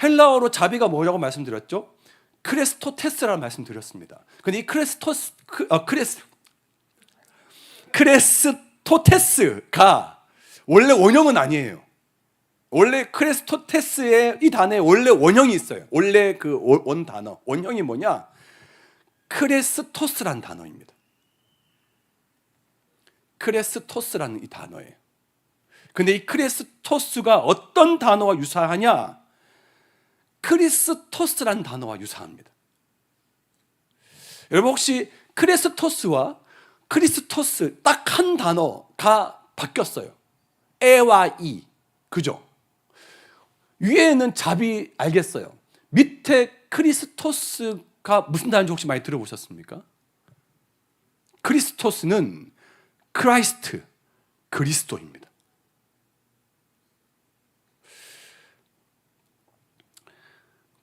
헬라어로 자비가 뭐라고 말씀드렸죠? 크레스토테스라는 말씀드렸습니다. 근데 이 크레스토테스가 원래 원형은 아니에요. 원래 크레스토테스의 이 단어에 원래 원형이 있어요. 원래 그 원 단어, 원형이 뭐냐? 크레스토스라는 단어입니다. 크레스토스라는 이 단어예요. 근데 이 크레스토스가 어떤 단어와 유사하냐? 크리스토스라는 단어와 유사합니다. 여러분 혹시 크레스토스와 크리스토스 딱 한 단어가 바뀌었어요. 에와 이. 그죠? 위에는 자비 알겠어요. 밑에 크리스토스가 무슨 단어인지 혹시 많이 들어보셨습니까? 크리스토스는 크라이스트, 그리스도입니다.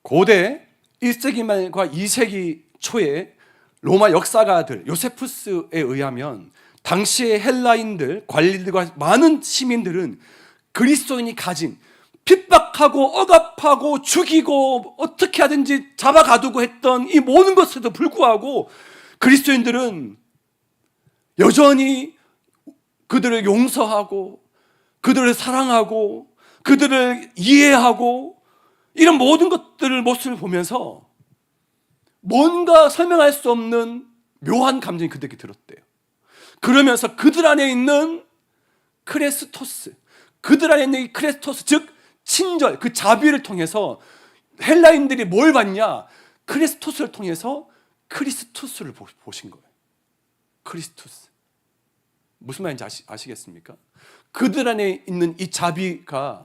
고대 1세기 말과 2세기 초에 로마 역사가들 요세푸스에 의하면 당시의 헬라인들, 관리들과 많은 시민들은 그리스도인이 가진 핍박하고 억압하고 죽이고 어떻게 하든지 잡아가두고 했던 이 모든 것에도 불구하고 그리스도인들은 여전히 그들을 용서하고 그들을 사랑하고 그들을 이해하고 이런 모든 것들을 모습을 보면서 뭔가 설명할 수 없는 묘한 감정이 그들에게 들었대요. 그러면서 그들 안에 있는 크레스토스, 그들 안에 있는 이 크레스토스, 즉 친절, 그 자비를 통해서 헬라인들이 뭘 봤냐? 크리스토스를 통해서 크리스투스를 보신 거예요. 크리스투스. 무슨 말인지 아시겠습니까? 그들 안에 있는 이 자비가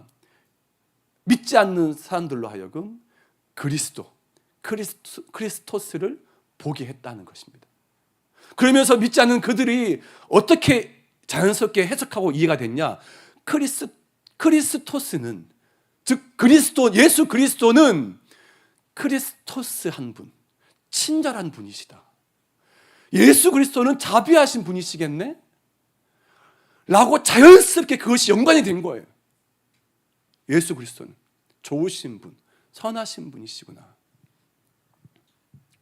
믿지 않는 사람들로 하여금 크리스토스를 보게 했다는 것입니다. 그러면서 믿지 않는 그들이 어떻게 자연스럽게 해석하고 이해가 됐냐? 크리스토스는, 즉 예수 그리스도는 크리스토스 한 분, 친절한 분이시다. 예수 그리스도는 자비하신 분이시겠네? 라고 자연스럽게 그것이 연관이 된 거예요. 예수 그리스도는 좋으신 분, 선하신 분이시구나.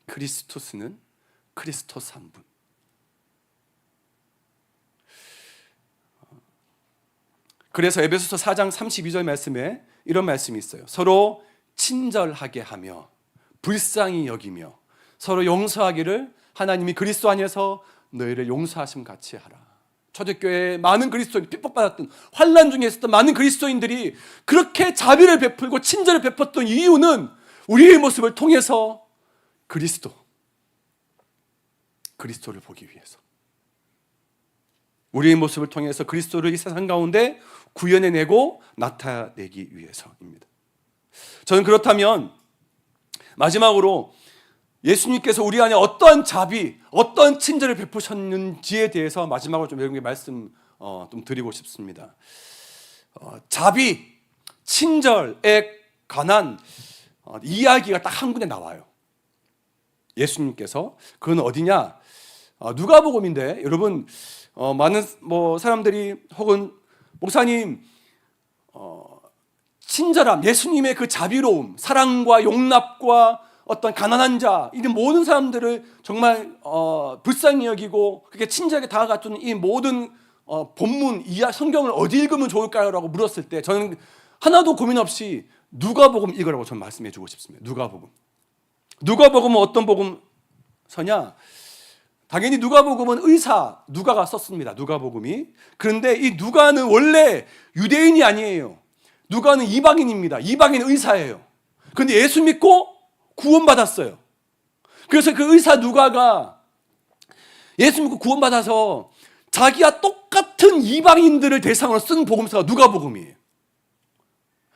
크리스토스는 크리스토스 한 분. 그래서 에베소서 4장 32절 말씀에 이런 말씀이 있어요. 서로 친절하게 하며 불쌍히 여기며 서로 용서하기를 하나님이 그리스도 안에서 너희를 용서하심 같이 하라. 초대교회에 많은 그리스도인, 핍박받았던 환난 중에 있었던 많은 그리스도인들이 그렇게 자비를 베풀고 친절을 베풀었던 이유는 우리의 모습을 통해서 그리스도를 보기 위해서, 우리의 모습을 통해서 그리스도를 이 세상 가운데 구현해내고 나타내기 위해서입니다. 저는 그렇다면 마지막으로 예수님께서 우리 안에 어떠한 자비, 어떠한 친절을 베푸셨는지에 대해서 마지막으로 좀 여러분께 말씀 좀 드리고 싶습니다. 자비, 친절에 관한 이야기가 딱 한 군데 나와요. 예수님께서. 그건 어디냐? 누가복음인데 여러분 많은 사람들이 혹은 목사님 친절함, 예수님의 그 자비로움, 사랑과 용납과 어떤 가난한 자, 이런 모든 사람들을 정말 불쌍히 여기고 그렇게 친절하게 다가갔던 이 모든 본문, 성경을 어디 읽으면 좋을까요? 라고 물었을 때 저는 하나도 고민 없이 누가복음 읽으라고 저는 말씀해 주고 싶습니다. 누가복음은 어떤 복음서냐? 당연히 누가복음은 의사 누가가 썼습니다. 누가복음이. 그런데 이 누가는 원래 유대인이 아니에요. 누가는 이방인입니다. 이방인 의사예요. 그런데 예수 믿고 구원받았어요. 그래서 그 의사 누가가 예수 믿고 구원받아서 자기와 똑같은 이방인들을 대상으로 쓴 복음서가 누가복음이에요.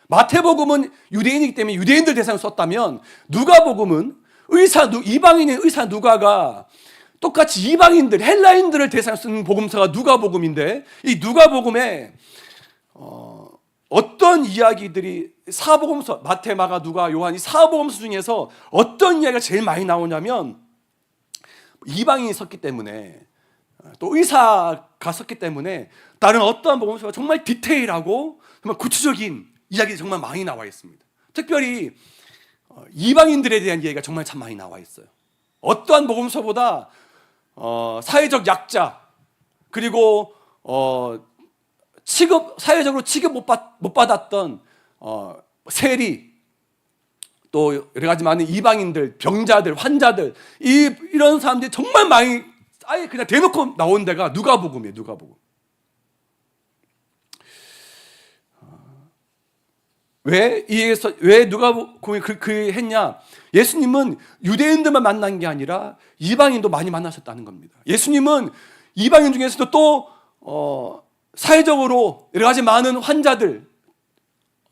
마태복음은 유대인이기 때문에 유대인들 대상으로 썼다면 누가복음은 이방인의 의사 누가가 똑같이 이방인들, 헬라인들을 대상으로 쓴 복음서가 누가복음인데 이 누가복음에 어떤 이야기들이 사복음서, 마태, 마가, 누가, 요한 이 사복음서 중에서 어떤 이야기가 제일 많이 나오냐면 이방인이 썼기 때문에 또 의사가 썼기 때문에 다른 어떠한 복음서가 정말 디테일하고 정말 구체적인 이야기가 정말 많이 나와 있습니다. 특별히 이방인들에 대한 이야기가 정말 참 많이 나와 있어요. 어떠한 복음서보다 사회적 약자, 그리고 사회적으로 취급 못 받았던 세리, 또 여러 가지 많은 이방인들, 병자들, 환자들, 이런 사람들이 정말 많이 아예 그냥 대놓고 나온 데가 누가복음이에요. 누가복음. 왜 누가복음이 그 했냐? 예수님은 유대인들만 만난 게 아니라 이방인도 많이 만나셨다는 겁니다. 예수님은 이방인 중에서도 또 사회적으로 여러 가지 많은 환자들,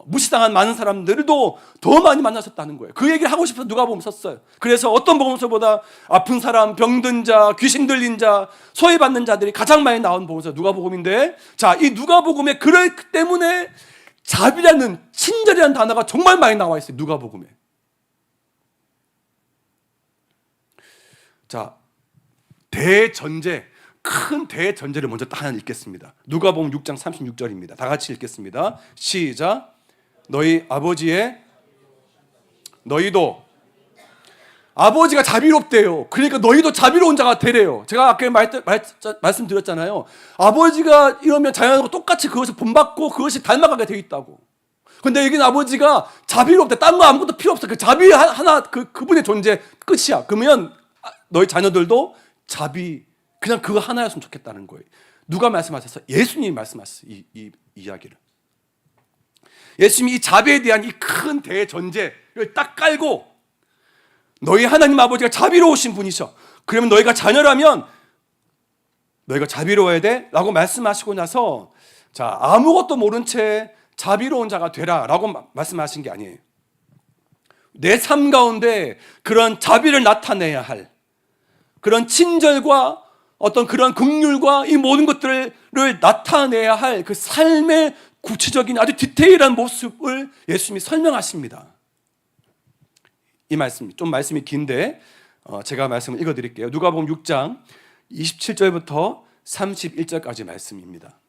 무시당한 많은 사람들도 더 많이 만나셨다는 거예요. 그 얘기를 하고 싶어서 누가복음 썼어요. 그래서 어떤 복음서보다 아픈 사람, 병든 자, 귀신 들린 자, 소외받는 자들이 가장 많이 나온 복음서 누가복음인데, 자, 이 누가복음에 그렇기 때문에 자비라는, 친절이라는 단어가 정말 많이 나와 있어요. 누가복음에. 자, 큰 대전제를 먼저 딱 하나 읽겠습니다. 누가복음 6장 36절입니다. 다 같이 읽겠습니다. 시작. 너희 아버지의 너희도 아버지가 자비롭대요. 그러니까 너희도 자비로운 자가 되래요. 제가 아까 말씀드렸잖아요. 아버지가 이러면 자녀하고 똑같이 그것을 본받고 그것이 닮아가게 되어 있다고. 근데 여기는 아버지가 자비롭대. 딴 거 아무것도 필요 없어. 그 자비 하나 그분의 존재 끝이야. 그러면 너희 자녀들도 자비 그냥 그거 하나였으면 좋겠다는 거예요. 누가 말씀하셨어요? 예수님이 말씀하셨어요. 이 이야기를. 예수님이 이 자비에 대한 이 큰 대전제를 딱 깔고 너희 하나님 아버지가 자비로우신 분이셔. 그러면 너희가 자녀라면 너희가 자비로워야 돼 라고 말씀하시고 나서 자 아무것도 모른 채 자비로운 자가 되라 라고 말씀하신 게 아니에요. 내 삶 가운데 그런 자비를 나타내야 할 그런 친절과 어떤 그런 긍휼과 이 모든 것들을 나타내야 할 그 삶의 구체적인 아주 디테일한 모습을 예수님이 설명하십니다. 이 말씀, 좀 말씀이 긴데 제가 말씀을 읽어드릴게요. 누가복음 6장 27절부터 31절까지 말씀입니다.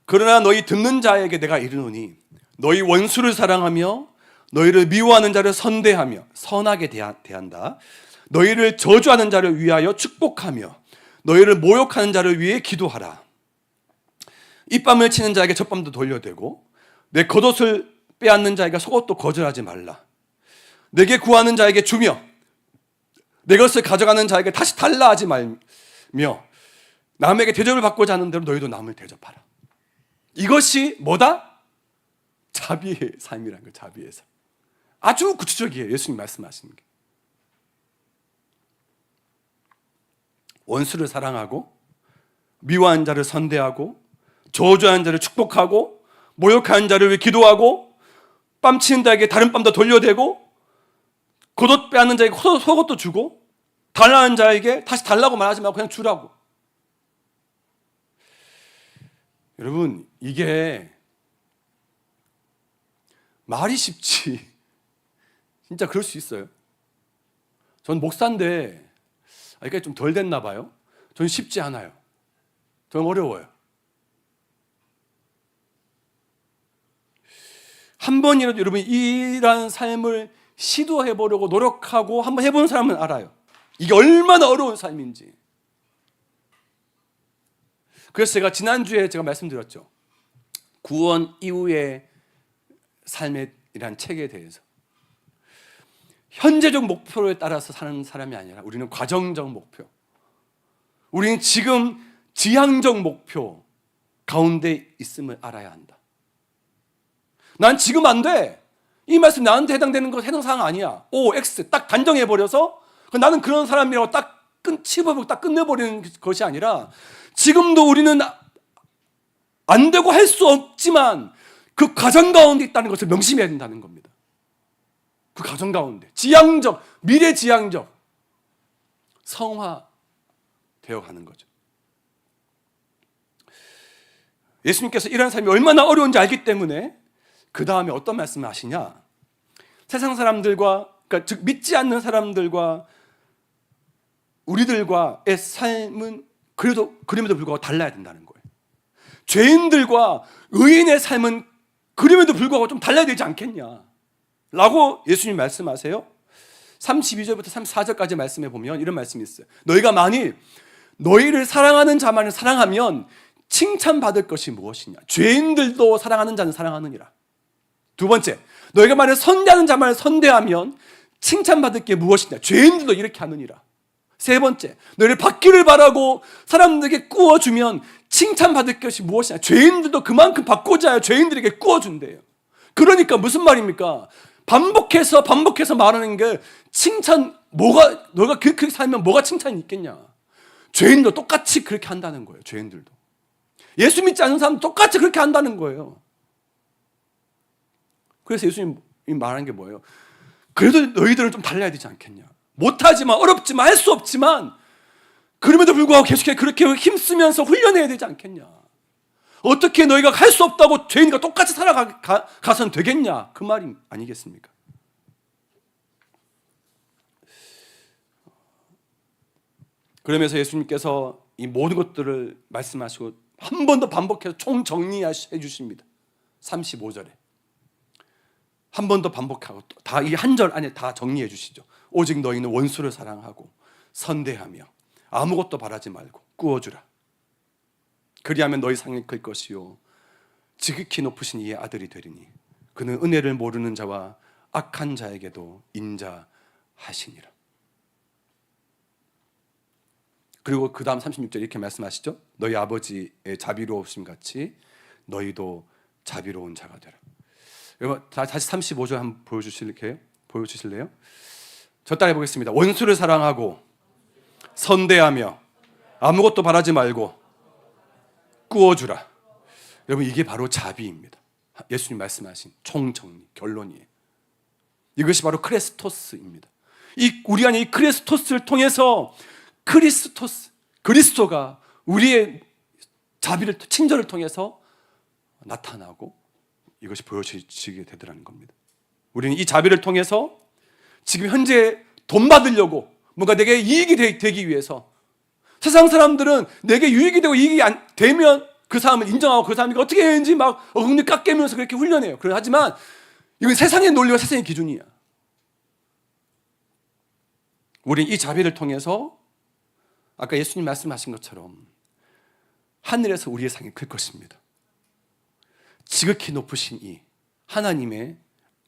그러나 너희 듣는 자에게 내가 이르노니 너희 원수를 사랑하며 너희를 미워하는 자를 선대하며 선하게 대한다. 너희를 저주하는 자를 위하여 축복하며 너희를 모욕하는 자를 위해 기도하라. 입밤을 치는 자에게 젖밤도 돌려대고 내 겉옷을 빼앗는 자에게 속옷도 거절하지 말라. 내게 구하는 자에게 주며 내 것을 가져가는 자에게 다시 달라 하지 말며 남에게 대접을 받고자 하는 대로 너희도 남을 대접하라. 이것이 뭐다? 자비의 삶이라는 거예요. 자비의 삶. 아주 구체적이에요. 예수님 말씀하시는 게. 원수를 사랑하고 미워하는 자를 선대하고 저주하는 자를 축복하고 모욕하는 자를 위해 기도하고 뺨 치는 자에게 다른 뺨도 돌려대고 겉옷 빼앗는 자에게 속옷도 주고 달라는 자에게 다시 달라고 말하지 말고 그냥 주라고. 여러분 이게 말이 쉽지 진짜 그럴 수 있어요. 전 목사인데 이게 좀 덜 됐나 봐요. 전 쉽지 않아요. 전 어려워요. 한 번이라도 여러분 이런 삶을 시도해 보려고 노력하고 한번 해본 사람은 알아요. 이게 얼마나 어려운 삶인지. 그래서 제가 지난주에 제가 말씀드렸죠. 구원 이후의 삶이란 책에 대해서. 현재적 목표에 따라서 사는 사람이 아니라 우리는 과정적 목표. 우리는 지금 지향적 목표 가운데 있음을 알아야 한다. 난 지금 안 돼. 이 말씀 나한테 해당되는 거 해당 사항 아니야. O, X 딱 단정해버려서 나는 그런 사람이라고 딱 칩어보고 딱 끝내버리는 것이 아니라 지금도 우리는 안 되고 할 수 없지만 그 과정 가운데 있다는 것을 명심해야 된다는 겁니다. 그 과정 가운데 지향적, 미래지향적 성화되어 가는 거죠. 예수님께서 이런 삶이 얼마나 어려운지 알기 때문에 그 다음에 어떤 말씀을 하시냐? 세상 사람들과 그러니까 즉 믿지 않는 사람들과 우리들과의 삶은 그럼에도 불구하고 달라야 된다는 거예요. 죄인들과 의인의 삶은 그럼에도 불구하고 좀 달라야 되지 않겠냐? 라고 예수님 말씀하세요. 32절부터 34절까지 말씀해 보면 이런 말씀이 있어요. 너희가 만일 너희를 사랑하는 자만을 사랑하면 칭찬받을 것이 무엇이냐? 죄인들도 사랑하는 자는 사랑하느니라. 두 번째, 너희가 만일 선대하는 자만을 선대하면 칭찬받을 게 무엇이냐? 죄인들도 이렇게 하느니라. 세 번째, 너희를 받기를 바라고 사람들에게 꾸어주면 칭찬받을 것이 무엇이냐? 죄인들도 그만큼 받고자 하여 죄인들에게 꾸어준대요. 그러니까 무슨 말입니까? 반복해서 말하는 게 칭찬, 너가 그렇게 살면 뭐가 칭찬이 있겠냐? 죄인도 똑같이 그렇게 한다는 거예요. 죄인들도. 예수 믿지 않는 사람도 똑같이 그렇게 한다는 거예요. 그래서 예수님이 말하는 게 뭐예요? 그래도 너희들은 좀 달라야 되지 않겠냐? 못하지만 어렵지만 할 수 없지만 그럼에도 불구하고 계속해서 그렇게 힘쓰면서 훈련해야 되지 않겠냐? 어떻게 너희가 할 수 없다고 죄인과 똑같이 살아가선 되겠냐? 그 말이 아니겠습니까? 그러면서 예수님께서 이 모든 것들을 말씀하시고 한 번 더 반복해서 총정리해 주십니다. 35절에 한 번 더 반복하고 다 이 한 절 안에 다 정리해 주시죠. 오직 너희는 원수를 사랑하고 선대하며 아무것도 바라지 말고 꾸어주라. 그리하면 너희 상이 클 것이요 지극히 높으신 이의 아들이 되리니 그는 은혜를 모르는 자와 악한 자에게도 인자하시니라. 그리고 그 다음 36절 이렇게 말씀하시죠. 너희 아버지의 자비로우심 같이 너희도 자비로운 자가 되라. 여러분 다시 35절 한번 보여주실래요? 저 따라해 보겠습니다. 원수를 사랑하고 선대하며 아무것도 바라지 말고 꾸어주라. 여러분 이게 바로 자비입니다. 예수님 말씀하신 총정리 결론이에요. 이것이 바로 크리스토스입니다. 우리 안에 이 크리스토스를 통해서 그리스도가 우리의 자비를 친절을 통해서 나타나고 이것이 보여지게 되더라는 겁니다. 우리는 이 자비를 통해서 지금 현재 돈 받으려고 뭔가 내게 이익이 되기 위해서 세상 사람들은 내게 유익이 되고 이익이 안 되면 그 사람을 인정하고 그 사람이 어떻게 했는지 막 어금니 깎이면서 그렇게 훈련해요. 하지만 이건 세상의 논리와 세상의 기준이야. 우리는 이 자비를 통해서 아까 예수님 말씀하신 것처럼 하늘에서 우리의 상이 클 것입니다. 지극히 높으신 이 하나님의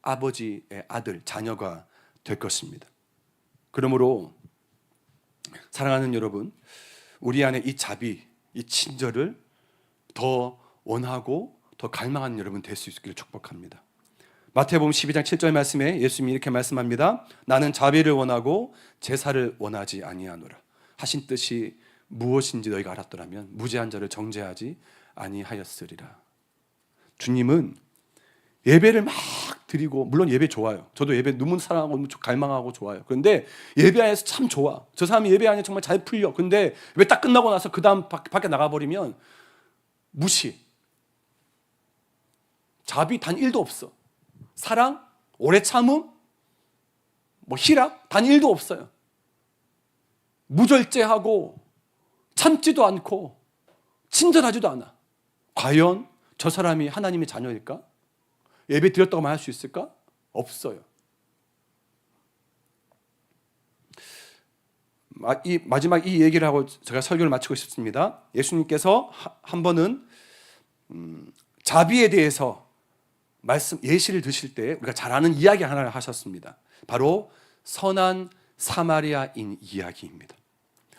아버지의 아들, 자녀가 될 것입니다. 그러므로 사랑하는 여러분, 우리 안에 이 자비, 이 친절을 더 원하고 더 갈망하는 여러분 될 수 있기를 축복합니다. 마태복음 12장 7절 말씀에 예수님이 이렇게 말씀합니다. 나는 자비를 원하고 제사를 원하지 아니하노라. 하신 뜻이 무엇인지 너희가 알았더라면 무죄한 자를 정죄하지 아니하였으리라. 주님은 예배를 막 드리고, 물론 예배 좋아요. 저도 예배 너무 사랑하고 갈망하고 좋아요. 그런데 예배 안에서 참 좋아. 저 사람이 예배 안에 정말 잘 풀려. 근데 왜 딱 끝나고 나서 그 다음 밖에 나가버리면 무시, 자비 단 1도 없어. 사랑, 오래 참음, 희락 단 1도 없어요. 무절제하고 참지도 않고 친절하지도 않아. 과연 저 사람이 하나님의 자녀일까? 예배 드렸다고 말할 수 있을까? 없어요. 마지막 이 얘기를 하고 제가 설교를 마치고 싶습니다. 예수님께서 한 번은 자비에 대해서 예시를 드실 때 우리가 잘 아는 이야기 하나를 하셨습니다. 바로 선한 사마리아인 이야기입니다.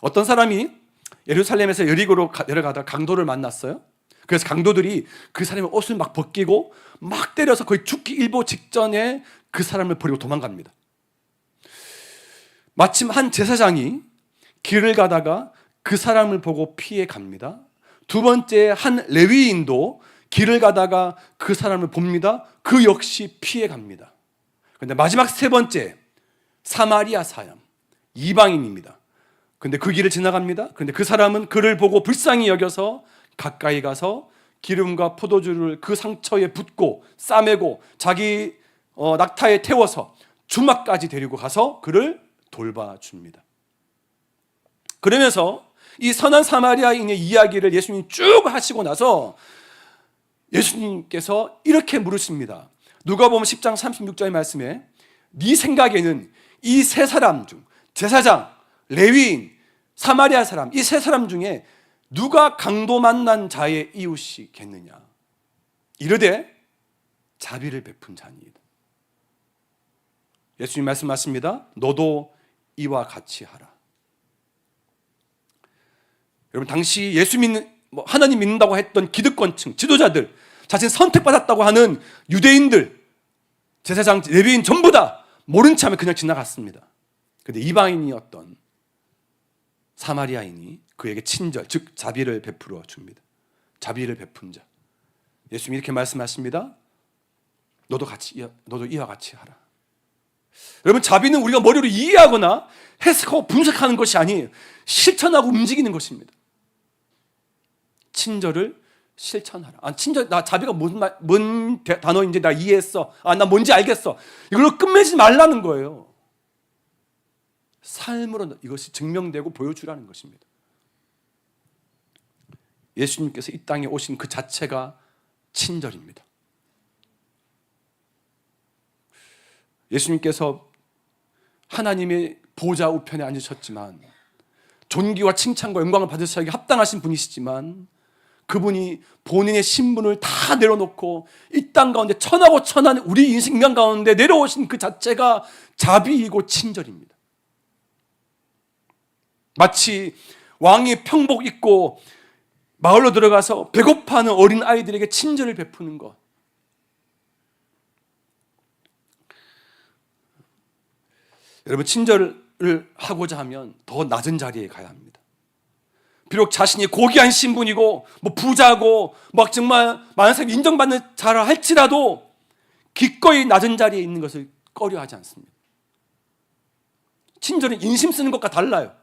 어떤 사람이 예루살렘에서 여리고로 내려가다가 강도를 만났어요. 그래서 강도들이 그 사람의 옷을 막 벗기고 막 때려서 거의 죽기 일보 직전에 그 사람을 버리고 도망갑니다. 마침 한 제사장이 길을 가다가 그 사람을 보고 피해 갑니다. 두 번째 한 레위인도 길을 가다가 그 사람을 봅니다. 그 역시 피해 갑니다. 그런데 마지막 세 번째 사마리아 사람, 이방인입니다. 근데 그 길을 지나갑니다. 그런데 그 사람은 그를 보고 불쌍히 여겨서 가까이 가서 기름과 포도주를 그 상처에 붓고 싸매고 자기 낙타에 태워서 주막까지 데리고 가서 그를 돌봐줍니다. 그러면서 이 선한 사마리아인의 이야기를 예수님이 쭉 하시고 나서 예수님께서 이렇게 물으십니다. 누가복음 10장 36절의 말씀에 네 생각에는 이 세 사람 중 제사장, 레위인, 사마리아 사람 이 세 사람 중에 누가 강도 만난 자의 이웃이겠느냐? 이르되 자비를 베푼 자니이다. 예수님 말씀하십니다. 너도 이와 같이 하라. 여러분 당시 예수 믿는 하나님 믿는다고 했던 기득권층, 지도자들, 자신 선택받았다고 하는 유대인들, 제사장, 레위인 전부 다 모른 체 하면 그냥 지나갔습니다. 그런데 이방인이었던 사마리아인이 그에게 친절, 즉 자비를 베풀어 줍니다. 자비를 베푼 자. 예수님이 이렇게 말씀하십니다. 너도 이와 같이 하라. 여러분 자비는 우리가 머리로 이해하거나 해석하고 분석하는 것이 아니에요. 실천하고 움직이는 것입니다. 친절을 실천하라. 자비가 뭔 단어인지 나 이해했어. 나 뭔지 알겠어. 이걸로 끝맺지 말라는 거예요. 삶으로 이것이 증명되고 보여주라는 것입니다. 예수님께서 이 땅에 오신 그 자체가 친절입니다. 예수님께서 하나님의 보좌 우편에 앉으셨지만 존귀와 칭찬과 영광을 받으시기에 합당하신 분이시지만 그분이 본인의 신분을 다 내려놓고 이 땅 가운데 천하고 천한 우리 인간 가운데 내려오신 그 자체가 자비이고 친절입니다. 마치 왕이 평복 입고 마을로 들어가서 배고파하는 어린 아이들에게 친절을 베푸는 것. 여러분, 친절을 하고자 하면 더 낮은 자리에 가야 합니다. 비록 자신이 고귀한 신분이고 부자고 막 정말 많은 사람이 인정받는 자라 할지라도 기꺼이 낮은 자리에 있는 것을 꺼려하지 않습니다. 친절은 인심 쓰는 것과 달라요.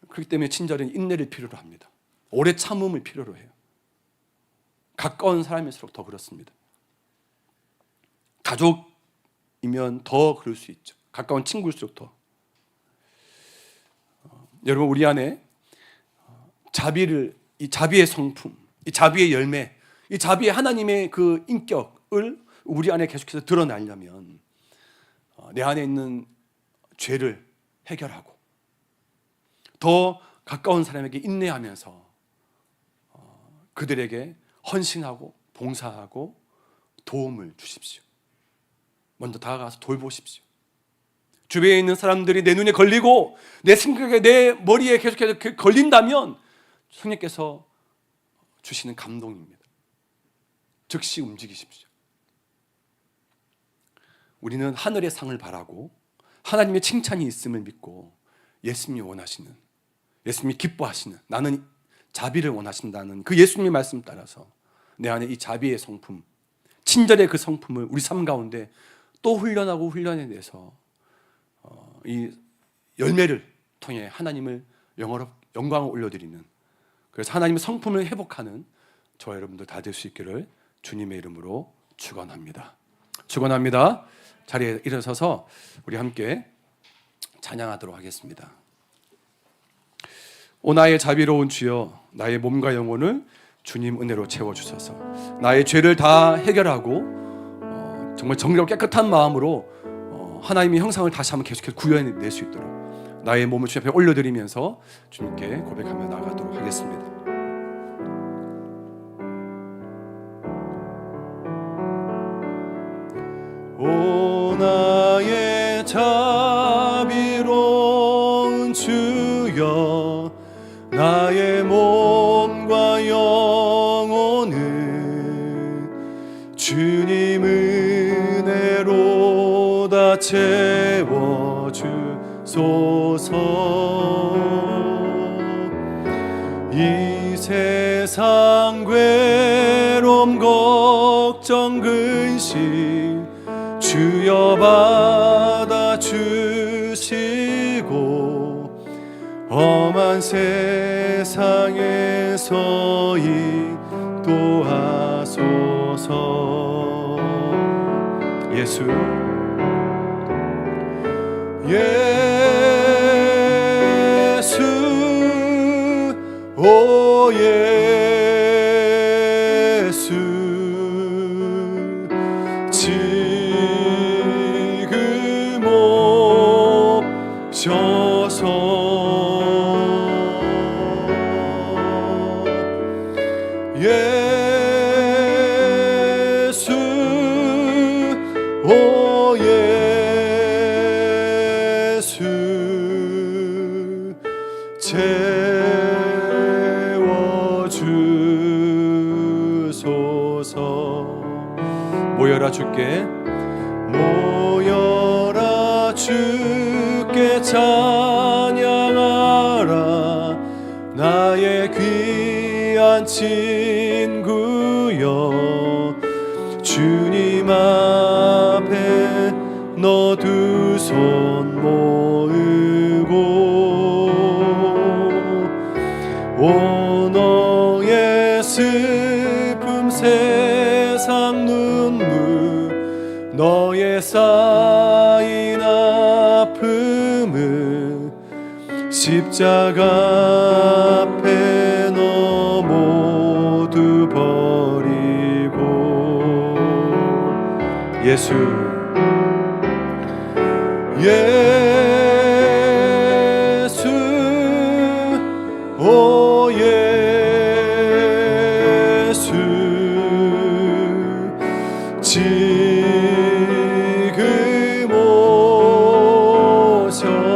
그렇기 때문에 친절은 인내를 필요로 합니다. 오래 참음을 필요로 해요. 가까운 사람일수록 더 그렇습니다. 가족이면 더 그럴 수 있죠. 가까운 친구일수록 더. 여러분, 우리 안에 이 자비의 성품, 이 자비의 열매, 이 자비의 하나님의 그 인격을 우리 안에 계속해서 드러내려면 내 안에 있는 죄를 해결하고 더 가까운 사람에게 인내하면서 그들에게 헌신하고 봉사하고 도움을 주십시오. 먼저 다가가서 돌보십시오. 주변에 있는 사람들이 내 눈에 걸리고 내 생각에 내 머리에 계속해서 걸린다면 성령께서 주시는 감동입니다. 즉시 움직이십시오. 우리는 하늘의 상을 바라고 하나님의 칭찬이 있음을 믿고 예수님이 원하시는, 예수님이 기뻐하시는, 나는 자비를 원하신다는 그 예수님의 말씀 따라서 내 안에 이 자비의 성품, 친절의 그 성품을 우리 삶 가운데 또 훈련하고 훈련해내서 이 열매를 통해 하나님을 영광을 올려드리는, 그래서 하나님의 성품을 회복하는 저와 여러분들 다 될 수 있기를 주님의 이름으로 축원합니다. 축원합니다. 자리에 일어서서 우리 함께 찬양하도록 하겠습니다. 오 나의 자비로운 주여, 나의 몸과 영혼을 주님 은혜로 채워주소서. 나의 죄를 다 해결하고 정말 정결하고 깨끗한 마음으로 하나님의 형상을 다시 한번 계속해서 구현해낼 수 있도록 나의 몸을 주님 앞에 올려드리면서 주님께 고백하며 나가도록 하겠습니다. 오 나의 자비로운 주여, 나의 몸과 영혼을 주님 은혜로 다 채워주소서. 이 세상 괴로움 걱정 근심 주여 받아주시고 험한 세상에서 인도하소서. 예수, 예수, 오 예수, 지금 오셔서 예수, 오 예수, 채워주소서. 모여라 주께, 모여라 주께 찬양하라. 나의 귀한 친구여, 주님 앞에 너 두 손 모으고 오 너의 슬픔 세상 눈물 너의 쌓인 아픔을 십자가 앞에 너 모두 버리고 예수 오 예수 지금 오셔서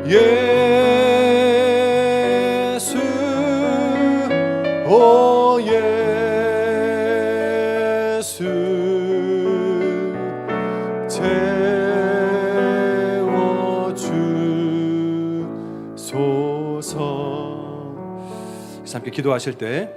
예수 오 예수 채워주소서. 함께 기도하실 때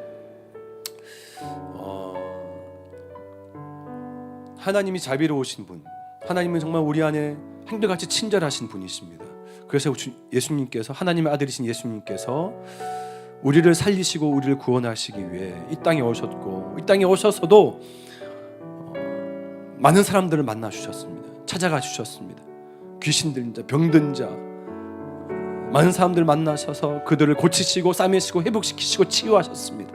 하나님이 자비로우신 분, 하나님은 정말 우리 안에 한결같이 친절하신 분이십니다. 그래서 예수님께서, 하나님의 아들이신 예수님께서 우리를 살리시고 우리를 구원하시기 위해 이 땅에 오셨고, 이 땅에 오셔서도 많은 사람들을 만나 주셨습니다. 찾아가 주셨습니다. 귀신 들린 자, 병든 자, 많은 사람들 만나셔서 그들을 고치시고 싸매시고 회복시키시고 치유하셨습니다.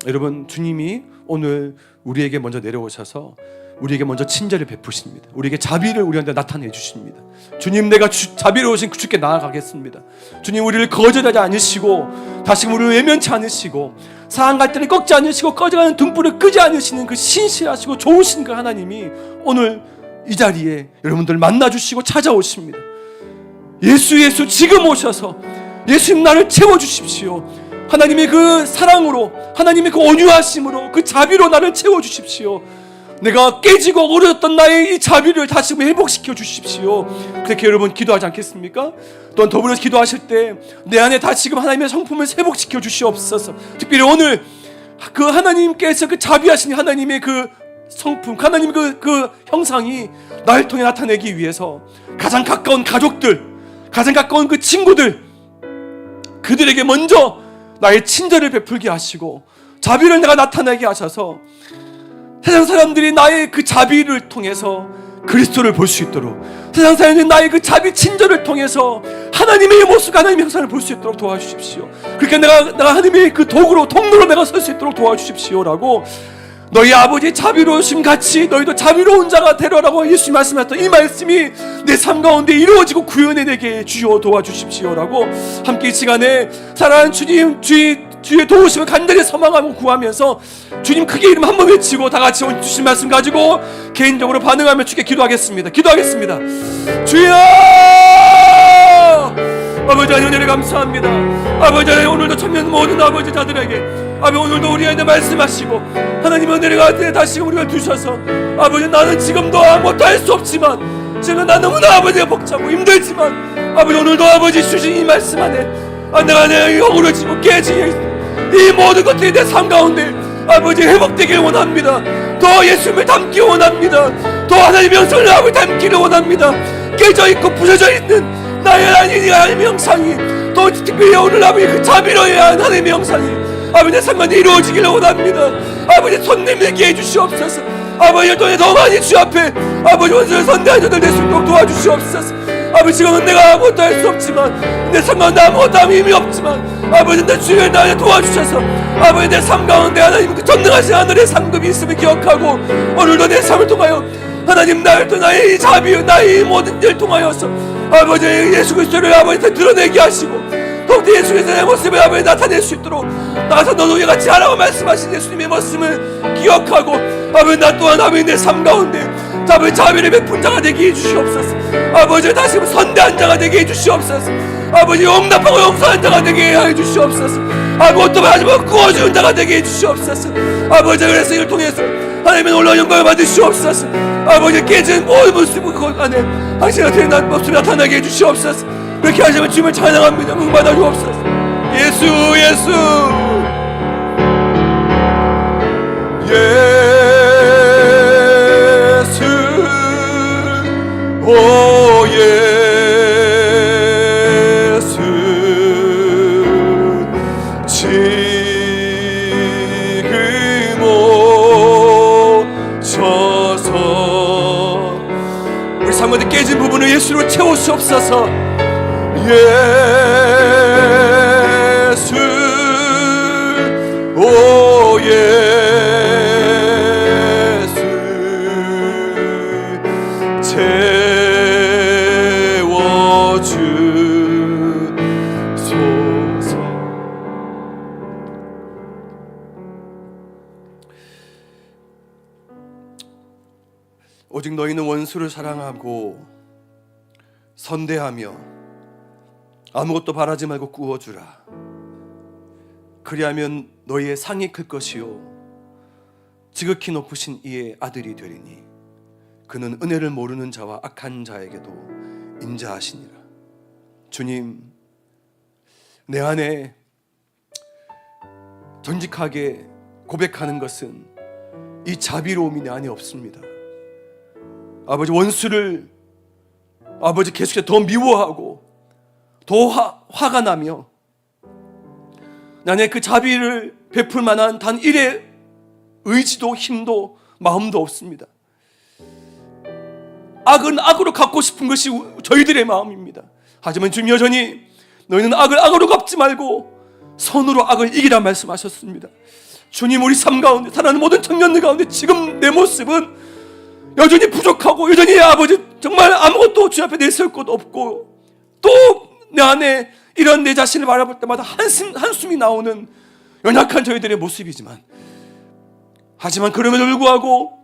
여러분, 주님이 오늘 우리에게 먼저 내려오셔서 우리에게 먼저 친절을 베푸십니다. 우리에게 자비를 우리한테 나타내 주십니다. 주님, 내가 자비로우신 주께 나아가겠습니다. 주님, 우리를 거절하지 않으시고 다시금 우리를 외면치 않으시고 상한 갈대를 꺾지 않으시고 꺼져가는 등불을 끄지 않으시는 그 신실하시고 좋으신 그 하나님이 오늘 이 자리에 여러분들 만나주시고 찾아오십니다. 예수 지금 오셔서 예수님 나를 채워주십시오. 하나님의 그 사랑으로, 하나님의 그 온유하심으로, 그 자비로 나를 채워주십시오. 내가 깨지고 어려웠던 나의 이 자비를 다시 회복시켜 주십시오. 그렇게 여러분 기도하지 않겠습니까? 또한 더불어서 기도하실 때 내 안에 다시금 하나님의 성품을 회복시켜 주시옵소서. 특별히 오늘 그 하나님께서 그 자비하신 하나님의 그 성품, 하나님의 그 형상이 나를 통해 나타내기 위해서 가장 가까운 가족들, 가장 가까운 그 친구들, 그들에게 먼저 나의 친절을 베풀게 하시고 자비를 내가 나타내게 하셔서 세상 사람들이 나의 그 자비를 통해서 그리스도를 볼 수 있도록, 세상 사람들이 나의 그 자비 친절을 통해서 하나님의 모습, 하나님의 형상을 볼 수 있도록 도와주십시오. 그러니까 내가 하나님의 그 도구로, 통로로 내가 설 수 있도록 도와주십시오라고, 너희 아버지의 자비로우심 같이 너희도 자비로운 자가 되려라고 예수님 말씀하셨던 이 말씀이 내 삶 가운데 이루어지고 구현해내게 주여 도와주십시오라고, 함께 이 시간에 사랑하는 주님, 주의 도우심을 간절히 소망하고 구하면서 주님 크게 이름 한번 외치고 다 같이 주신 말씀 가지고 개인적으로 반응하며 주께 기도하겠습니다. 주여! 아버지 하나님 은혜를 감사합니다. 아버지 하나님 오늘도 참여한 모든 아버지 자들에게 아버지 오늘도 우리에게 말씀하시고 하나님 은혜를 가운데 다시금 우리가 두셔서 아버지 나는 지금도 아무것도 할 수 없지만 지금 나 너무나 아버지가 벅차고 힘들지만 아버지 오늘도 아버지 주신 이 말씀 안에 내가 내 억울해지고 깨지고 이 모든 것들이 내 삶 가운데 아버지 회복되길 원합니다. 더 예수님을 닮기 원합니다. 더 하나님의 형상을 아버지 닮기를 원합니다. 깨져있고 부서져 있는 나의 하나님의 형상이 더 특별히 오늘 아버지 그 자비로워야 하는 하나님의 형상이 아버지 내 삶 가운데 이루어지기를 원합니다. 아버지 손 내밀게 해주시옵소서. 아버지 돈에 더 많이 주 앞에 아버지 원수를 선대한 자들 될 수 있도록 도와주시옵소서. 아버지 지금은 내가 아무것도 할 수 없지만 내 삶 가운데 아무것도 할 힘이 없지만 아버지 내 주여 나를 도와주셔서 아버지 내 삶 가운데 하나님 그 전능하신 하늘의 상급이 있음을 기억하고 오늘도 내 삶을 통하여 하나님 나를 또 나의 자비 나의 모든 일을 통하여서 아버지 예수 그리스도를 아버지한테 드러내게 하시고 더욱더 예수 그리스도의 모습을 아버지 나타낼 수 있도록 나가서 너도 이와 같이 하라고 말씀하신 예수님의 모습을 기억하고 아버지 나 또한 아버지 내 삶 가운데 아버지 자비를 베푼 자가 되게 해주시옵소서. 아버지 다시 선대한 자가 되게 해주시옵소서. 아버지 용납하고 용서한 자가 되게 해주시옵소서. 아무것도 하지 말고 구워주는 자가 되게 해주시옵소서. 아버지 그래서 이를 통해서 하나님의 놀라운 영광을 받으시옵소서. 아버지 깨진 모든 모습 안에 당신의 난 모습을 나타나게 해주시옵소서. 그렇게 하시면 주님을 찬양합니다. 응받아 주옵소서. 예수 오 예수 지금 오셔서 우리 삶 가운데 깨진 부분을 예수로 채우시옵소서. 예수 오 예수 채워주소서. 오직 너희는 원수를 사랑하고 선대하며 아무것도 바라지 말고 구워주라. 그리하면 너희의 상이 클 것이요 지극히 높으신 이의 아들이 되리니 그는 은혜를 모르는 자와 악한 자에게도 인자하시니라. 주님, 내 안에 정직하게 고백하는 것은 이 자비로움이 내 안에 없습니다. 아버지, 원수를 아버지 계속해서 더 미워하고 더 화가 나며 나의 그 자비를 베풀 만한 단 일의 의지도 힘도 마음도 없습니다. 악은 악으로 갚고 싶은 것이 저희들의 마음입니다. 하지만 주님, 여전히 너희는 악을 악으로 갚지 말고 선으로 악을 이기라 말씀하셨습니다. 주님, 우리 삶 가운데 살아가는 모든 청년들 가운데 지금 내 모습은 여전히 부족하고 여전히 아버지 정말 아무것도 주 앞에 내세울 것도 없고 또 내 안에 이런 내 자신을 바라볼 때마다 한숨이 나오는 연약한 저희들의 모습이지만, 하지만 그럼에도 불구하고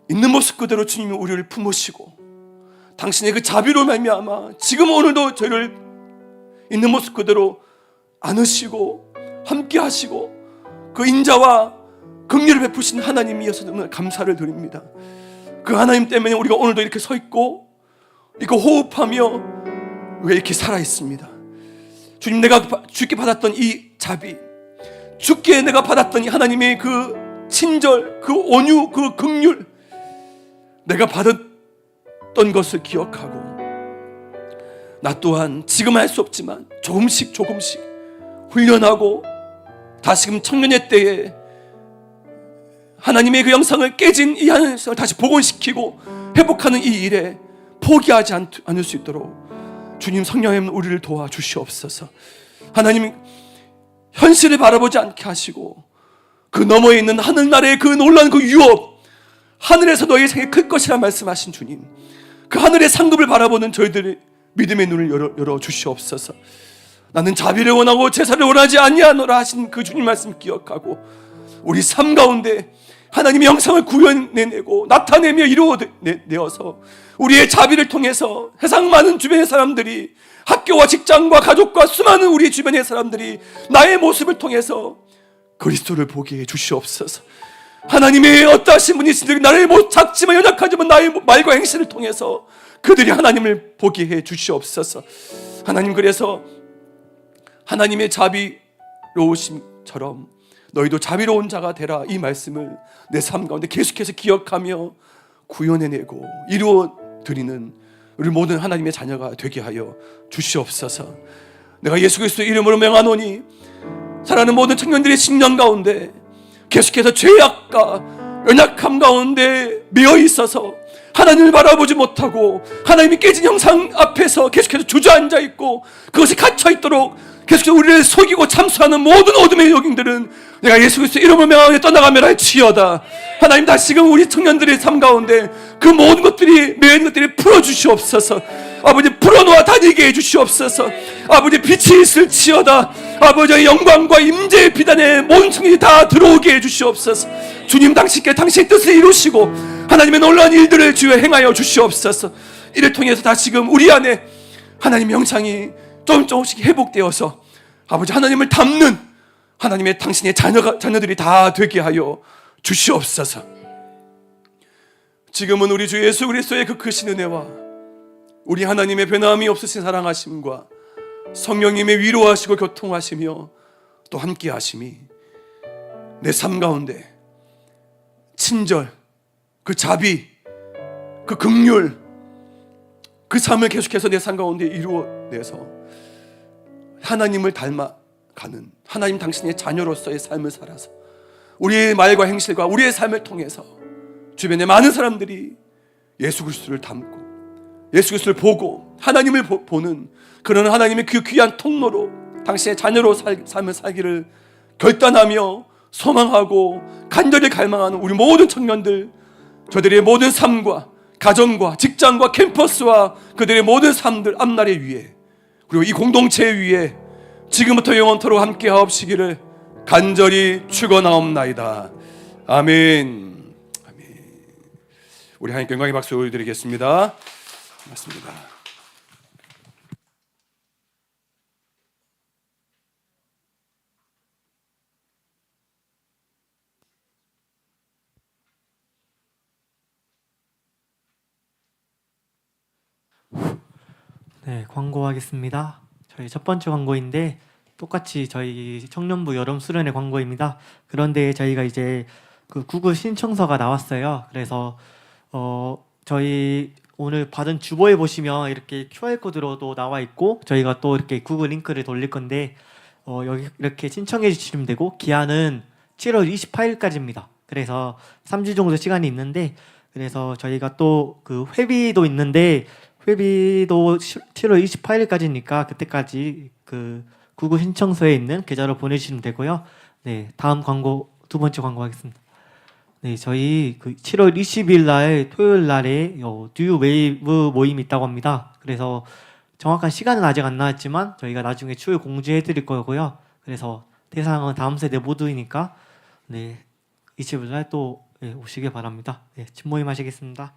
있는 모습 그대로 주님이 우리를 품으시고 당신의 그 자비로 말미암아 지금 오늘도 저희를 있는 모습 그대로 안으시고 함께 하시고 그 인자와 긍휼을 베푸신 하나님이어서 정말 감사를 드립니다. 그 하나님 때문에 우리가 오늘도 이렇게 서 있고 이렇게 호흡하며 왜 이렇게 살아 있습니다. 주님, 내가 주께 받았던 이 자비, 주께 내가 받았던 이 하나님의 그 친절, 그 온유, 그 긍휼, 내가 받았던 것을 기억하고 나 또한 지금 할 수 없지만 조금씩 훈련하고 다시금 청년의 때에 하나님의 그 영상을 깨진 이 하나님을 다시 복원시키고 회복하는 이 일에 포기하지 않을 수 있도록 주님, 성령님 우리를 도와주시옵소서. 하나님, 현실을 바라보지 않게 하시고 그 너머에 있는 하늘나라의 그 놀라운 그 유업, 하늘에서 너희의 생이 클 것이라 말씀하신 주님, 그 하늘의 상급을 바라보는 저희들의 믿음의 눈을 열어 주시옵소서. 나는 자비를 원하고 제사를 원하지 아니하노라 하신 그 주님 말씀 기억하고 우리 삶 가운데 하나님의 영상을 구현해내고 나타내며 이루어내어서 우리의 자비를 통해서 세상 많은 주변의 사람들이, 학교와 직장과 가족과 수많은 우리 주변의 사람들이 나의 모습을 통해서 그리스도를 보게 해 주시옵소서. 하나님의 어떠하신 분이신지 나를 작지만 연약하지만 나의 말과 행실을 통해서 그들이 하나님을 보게 해 주시옵소서. 하나님, 그래서 하나님의 자비로우심처럼 너희도 자비로운 자가 되라, 이 말씀을 내 삶 가운데 계속해서 기억하며 구현해내고 이루어드리는 우리 모든 하나님의 자녀가 되게 하여 주시옵소서. 내가 예수 그리스도의 이름으로 명하노니 살아가는 모든 청년들의 심령 가운데 계속해서 죄악과 연약함 가운데 매여 있어서 하나님을 바라보지 못하고 하나님이 깨진 형상 앞에서 계속해서 주저앉아 있고 그것에 갇혀 있도록 계속해서 우리를 속이고 참수하는 모든 어둠의 영들은 내가 예수 그리스도의 이름을 명하여 떠나가며 할지어다. 하나님, 다시금 우리 청년들의 삶 가운데 그 모든 것들이, 매인 것들이 풀어주시옵소서. 아버지, 풀어놓아 다니게 해주시옵소서. 아버지, 빛이 있을지어다. 아버지의 영광과 임재의 비단에 모든 청년이 다 들어오게 해주시옵소서. 주님, 당신께 당신의 뜻을 이루시고 하나님의 놀라운 일들을 주여 행하여 주시옵소서. 이를 통해서 다시금 우리 안에 하나님의 영창이 조금씩 회복되어서 아버지, 하나님을 닮는 하나님의 당신의 자녀들이 다 되게 하여 주시옵소서. 지금은 우리 주 예수 그리스도의 그 크신 은혜와 우리 하나님의 변함이 없으신 사랑하심과 성령님의 위로하시고 교통하시며 또 함께 하심이 내 삶 가운데 친절, 그 자비, 그 긍휼, 그 삶을 계속해서 내 삶 가운데 이루어내서 하나님을 닮아가는 하나님 당신의 자녀로서의 삶을 살아서 우리의 말과 행실과 우리의 삶을 통해서 주변의 많은 사람들이 예수 그리스도를 닮고 예수 그리스도를 보고 하나님을 보는 그런 하나님의 그 귀한 통로로 당신의 자녀로 삶을 살기를 결단하며 소망하고 간절히 갈망하는 우리 모든 청년들, 저들의 모든 삶과 가정과 직장과 캠퍼스와 그들의 모든 삶들 앞날에 위해, 그리고 이 공동체 위에 지금부터 영원토록 함께 하옵시기를 간절히 축원하옵나이다. 아멘. 아멘. 우리 하나님께 영광의 박수 올려드리겠습니다. 맞습니다. 네, 광고하겠습니다. 저희 첫 번째 광고인데 똑같이 저희 청년부 여름 수련회 광고입니다. 그런데 저희가 이제 그 구글 신청서가 나왔어요. 그래서 저희 오늘 받은 주보에 보시면 이렇게 QR 코드로도 나와 있고, 저희가 또 이렇게 구글 링크를 돌릴 건데 여기 이렇게 신청해 주시면 되고, 기한은 7월 28일까지입니다. 그래서 3주 정도 시간이 있는데, 그래서 저희가 또 그 회비도 있는데, 회비도 7월 28일까지니까 그때까지 그 구글 신청서에 있는 계좌로 보내주시면 되고요. 네, 다음 광고, 두 번째 광고 하겠습니다. 네, 저희 그 7월 20일 날 토요일 날에 듀 웨이브 모임이 있다고 합니다. 그래서 정확한 시간은 아직 안 나왔지만 저희가 나중에 추후 공지해 드릴 거고요. 그래서 대상은 다음 세대 모두이니까 네, 20일 날 또 오시길 바랍니다. 네, 친모임 하시겠습니다.